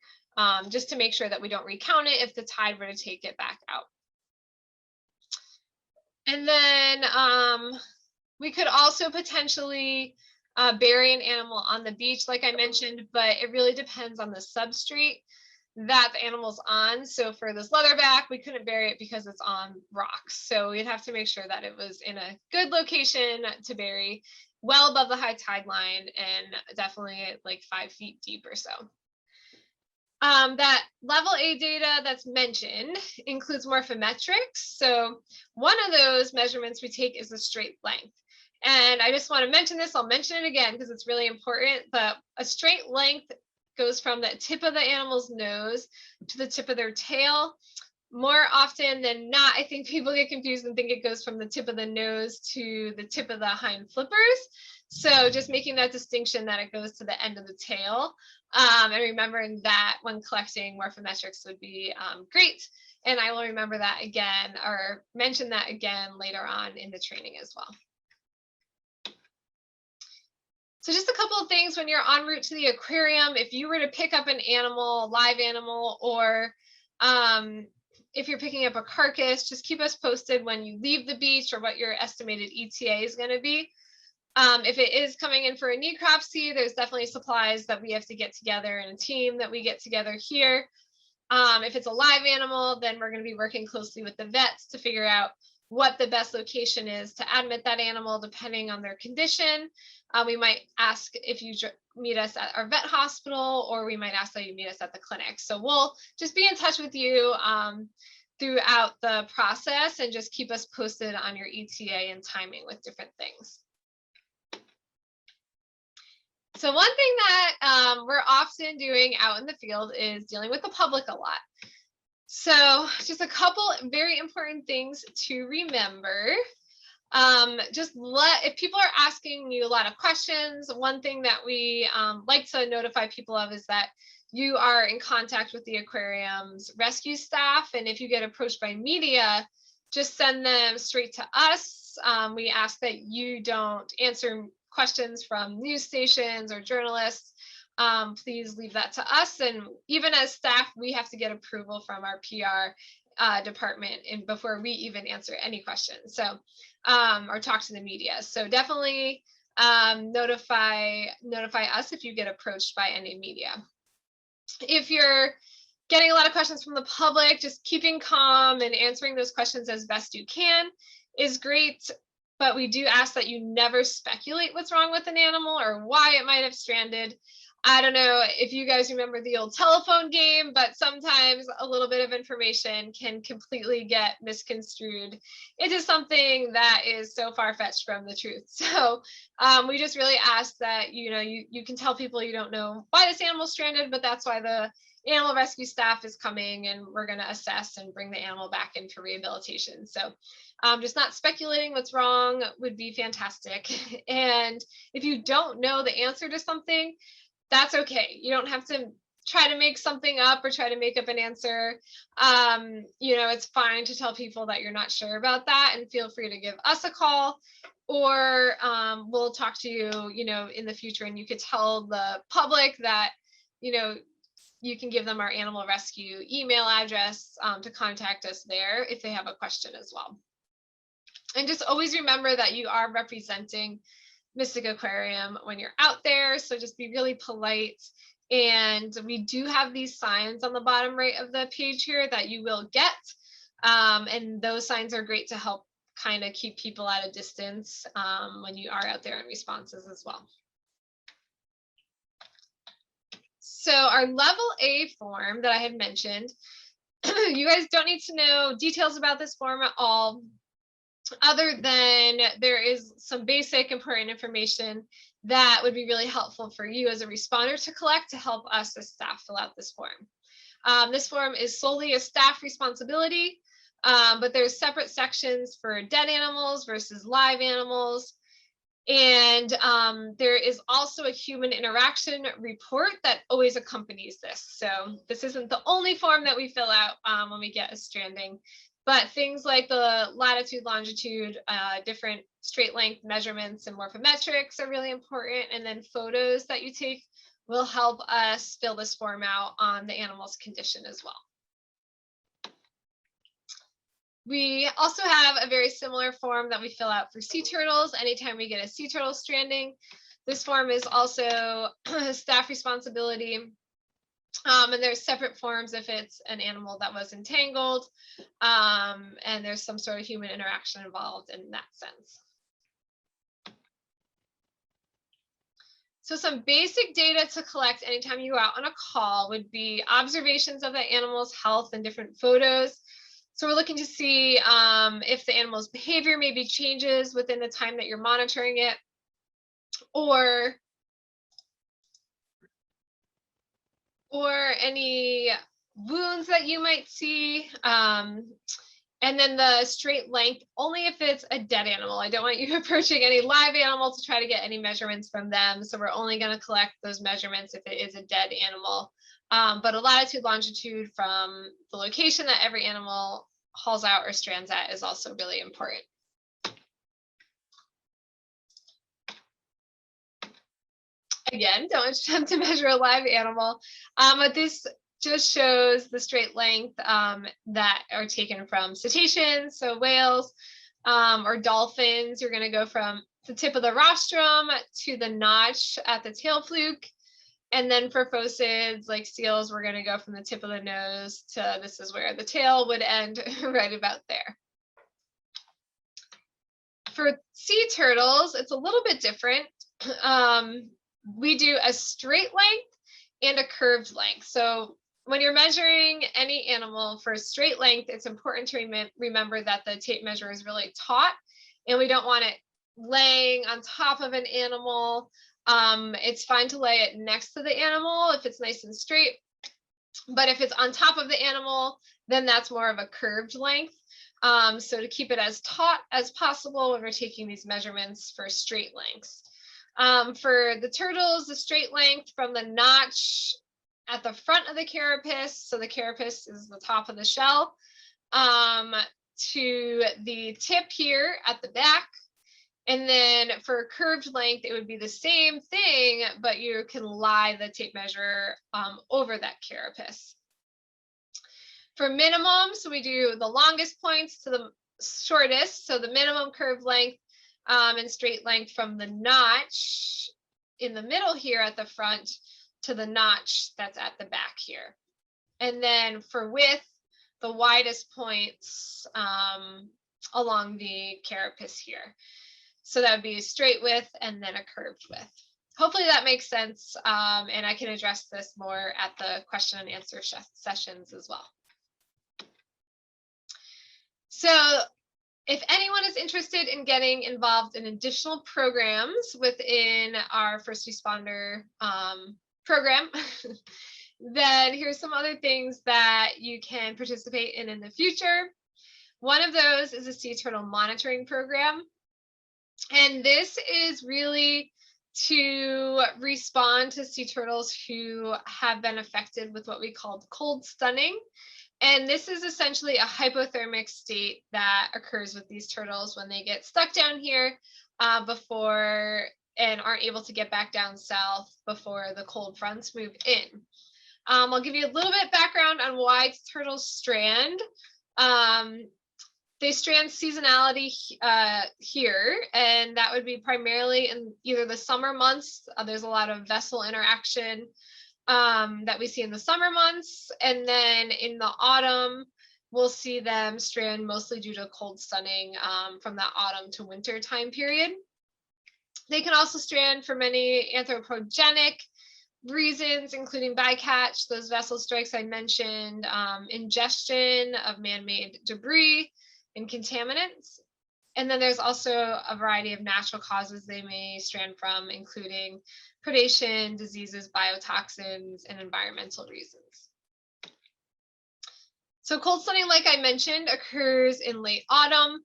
just to make sure that we don't recount it if the tide were to take it back out. And then we could also potentially bury an animal on the beach, like I mentioned, but it really depends on the substrate that the animal's on. So for this leatherback, we couldn't bury it because it's on rocks. So we'd have to make sure that it was in a good location to bury, well above the high tide line, and definitely like 5 feet deep or so. That level A data that's mentioned includes morphometrics. So one of those measurements we take is the straight length. And I just want to mention this, I'll mention it again because it's really important, but a straight length goes from the tip of the animal's nose to the tip of their tail. More often than not, I think people get confused and think it goes from the tip of the nose to the tip of the hind flippers. So just making that distinction that it goes to the end of the tail, and remembering that when collecting morphometrics would be great. And I will remember that again, or mention that again later on in the training as well. So just a couple of things when you're en route to the aquarium, if you were to pick up an animal, a live animal, or if you're picking up a carcass, just keep us posted when you leave the beach or what your estimated ETA is going to be. If it is coming in for a necropsy, there's definitely supplies that we have to get together and a team that we get together here. If it's a live animal, then we're going to be working closely with the vets to figure out what the best location is to admit that animal depending on their condition. We might ask if you meet us at our vet hospital, or we might ask that you meet us at the clinic. So we'll just be in touch with you throughout the process, and just keep us posted on your ETA and timing with different things. So one thing that we're often doing out in the field is dealing with the public a lot. So just a couple very important things to remember. If people are asking you a lot of questions, one thing that we like to notify people of is that you are in contact with the aquarium's rescue staff. And if you get approached by media, just send them straight to us. We ask that you don't answer questions from news stations or journalists. Please leave that to us. And even as staff, we have to get approval from our PR department before we even answer any questions. So, or talk to the media. So definitely notify us if you get approached by any media. If you're getting a lot of questions from the public, just keeping calm and answering those questions as best you can is great. But we do ask that you never speculate what's wrong with an animal or why it might have stranded. I don't know if you guys remember the old telephone game, but sometimes a little bit of information can completely get misconstrued into something that is so far-fetched from the truth. So we just really ask that, you can tell people you don't know why this animal's stranded, but that's why the animal rescue staff is coming, and we're going to assess and bring the animal back in for rehabilitation. So just not speculating what's wrong would be fantastic. And if you don't know the answer to something, that's okay. You don't have to try to make something up or try to make up an answer. It's fine to tell people that you're not sure about that, and feel free to give us a call, or we'll talk to you, in the future, and you could tell the public that, you can give them our animal rescue email address to contact us there if they have a question as well. And just always remember that you are representing Mystic Aquarium when you're out there. So just be really polite. And we do have these signs on the bottom right of the page here that you will get. And those signs are great to help kind of keep people at a distance when you are out there in responses as well. So our level A form that I had mentioned, you guys don't need to know details about this form at all, other than there is some basic important information that would be really helpful for you as a responder to collect to help us as staff fill out this form. This form is solely a staff responsibility, but there's separate sections for dead animals versus live animals. And there is also a human interaction report that always accompanies this. So this isn't the only form that we fill out when we get a stranding, but things like the latitude, longitude, different straight length measurements and morphometrics are really important. And then photos that you take will help us fill this form out on the animal's condition as well. We also have a very similar form that we fill out for sea turtles anytime we get a sea turtle stranding. This form is also staff responsibility. And there's separate forms if it's an animal that was entangled, and there's some sort of human interaction involved in that sense. So some basic data to collect anytime you go out on a call would be observations of the animal's health and different photos. So we're looking to see if the animal's behavior maybe changes within the time that you're monitoring it, or any wounds that you might see. And then the straight length, only if it's a dead animal. I don't want you approaching any live animal to try to get any measurements from them. So we're only going to collect those measurements if it is a dead animal. But a latitude, longitude from the location that every animal hauls out or strands at is also really important. Again, don't attempt to measure a live animal, but this just shows the straight length that are taken from cetaceans, so whales, or dolphins. You're going to go from the tip of the rostrum to the notch at the tail fluke. And then for phocids like seals, we're going to go from the tip of the nose to this is where the tail would end, right about there. For sea turtles, it's a little bit different. We do a straight length and a curved length. So when you're measuring any animal for a straight length, it's important to remember that the tape measure is really taut, and we don't want it laying on top of an animal. It's fine to lay it next to the animal if it's nice and straight, but if it's on top of the animal, then that's more of a curved length. So to keep it as taut as possible when we're taking these measurements for straight lengths. For the turtles, the straight length from the notch at the front of the carapace, so the carapace is the top of the shell, to the tip here at the back. And then for curved length, it would be the same thing, but you can lie the tape measure over that carapace. For minimum, so we do the longest points to the shortest, so the minimum curved length and straight length from the notch in the middle here at the front to the notch that's at the back here. And then for width, the widest points along the carapace here. So that would be a straight width and then a curved width. Hopefully that makes sense, and I can address this more at the question and answer sessions as well. So if anyone is interested in getting involved in additional programs within our first responder program, then here's some other things that you can participate in the future. One of those is a sea turtle monitoring program. And this is really to respond to sea turtles who have been affected with what we call cold stunning. And this is essentially a hypothermic state that occurs with these turtles when they get stuck down here before and aren't able to get back down south before the cold fronts move in. I'll give you a little bit background on why turtles strand. They strand seasonality here, and that would be primarily in either the summer months. There's a lot of vessel interaction that we see in the summer months, and then in the autumn, we'll see them strand mostly due to cold stunning from that autumn to winter time period. They can also strand for many anthropogenic reasons, including bycatch, those vessel strikes I mentioned, ingestion of man-made debris and contaminants. And then there's also a variety of natural causes they may strand from, including predation, diseases, biotoxins, and environmental reasons. So cold stunning, like I mentioned, occurs in late autumn.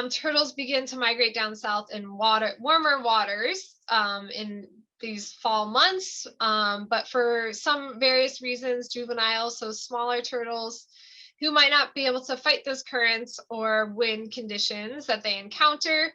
Turtles begin to migrate down south in warmer waters in these fall months, but for some various reasons, juveniles, so smaller turtles who might not be able to fight those currents or wind conditions that they encounter,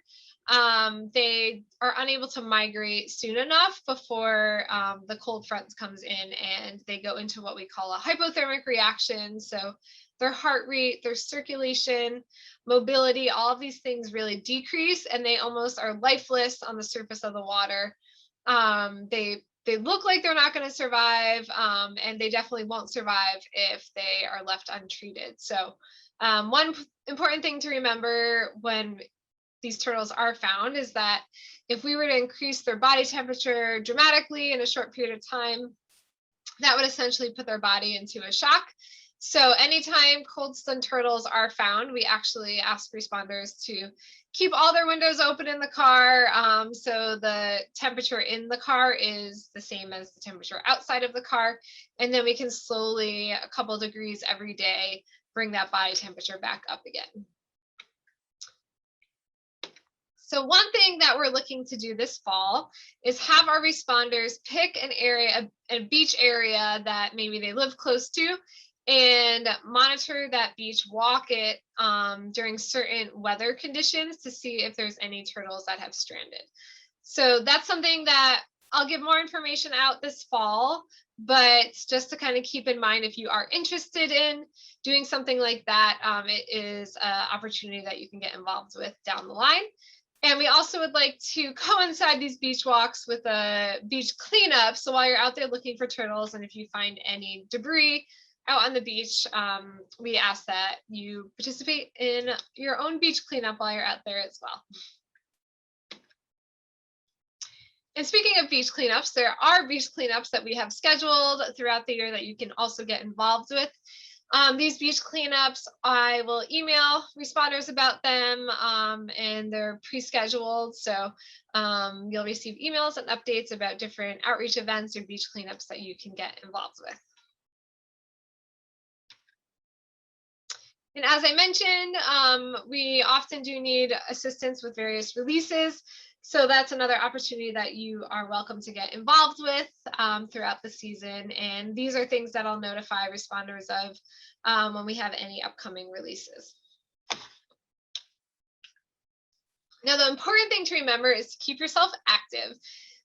they are unable to migrate soon enough before the cold front comes in, and they go into what we call a hypothermic reaction. So their heart rate, their circulation, mobility, all of these things really decrease, and they almost are lifeless on the surface of the water. They look like they're not going to survive, and they definitely won't survive if they are left untreated. So one important thing to remember when these turtles are found is that if we were to increase their body temperature dramatically in a short period of time, that would essentially put their body into a shock. So anytime cold stunned turtles are found, we actually ask responders to keep all their windows open in the car, so the temperature in the car is the same as the temperature outside of the car. And then we can slowly, a couple degrees every day, bring that body temperature back up again. So one thing that we're looking to do this fall is have our responders pick an area, a beach area that maybe they live close to, and monitor that beach, walk it during certain weather conditions to see if there's any turtles that have stranded. So that's something that I'll give more information out this fall, but just to kind of keep in mind, if you are interested in doing something like that, it is an opportunity that you can get involved with down the line. And we also would like to coincide these beach walks with a beach cleanup. So while you're out there looking for turtles, and if you find any debris, out on the beach, we ask that you participate in your own beach cleanup while you're out there as well. And speaking of beach cleanups, there are beach cleanups that we have scheduled throughout the year that you can also get involved with. These beach cleanups, I will email responders about them, and they're pre-scheduled. So you'll receive emails and updates about different outreach events or beach cleanups that you can get involved with. And as I mentioned, we often do need assistance with various releases. So that's another opportunity that you are welcome to get involved with throughout the season. And these are things that I'll notify responders of when we have any upcoming releases. Now, the important thing to remember is to keep yourself active.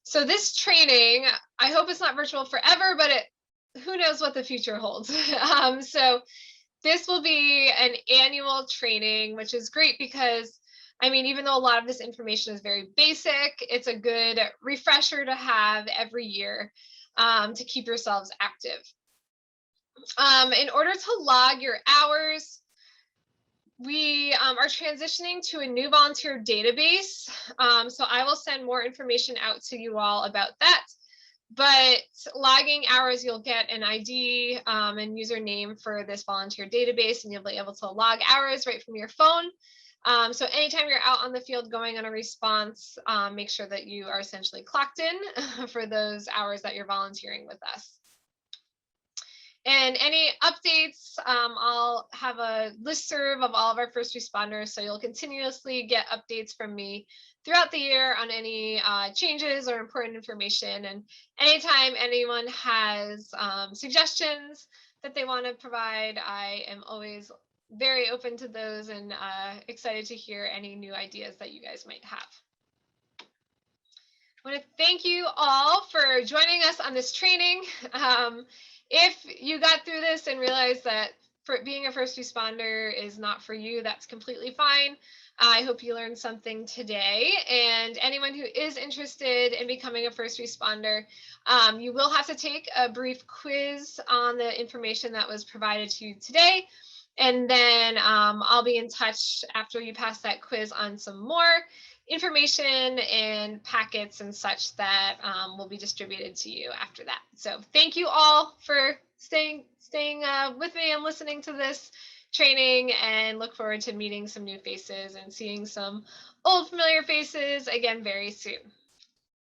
So this training, I hope it's not virtual forever, but who knows what the future holds. So this will be an annual training, which is great because, I mean, even though a lot of this information is very basic, it's a good refresher to have every year to keep yourselves active. In order to log your hours, we are transitioning to a new volunteer database. So I will send more information out to you all about that. But logging hours, you'll get an ID and username for this volunteer database, and you'll be able to log hours right from your phone. So anytime you're out on the field going on a response, make sure that you are essentially clocked in for those hours that you're volunteering with us. And any updates, I'll have a listserv of all of our first responders. So you'll continuously get updates from me throughout the year on any changes or important information. And anytime anyone has suggestions that they want to provide, I am always very open to those and excited to hear any new ideas that you guys might have. I want to thank you all for joining us on this training. If you got through this and realized that being a first responder is not for you, that's completely fine. I hope you learned something today. And anyone who is interested in becoming a first responder, you will have to take a brief quiz on the information that was provided to you today. And then I'll be in touch after you pass that quiz on some more information and packets and such that will be distributed to you after that. So thank you all for staying with me and listening to this training, and look forward to meeting some new faces and seeing some old familiar faces again very soon.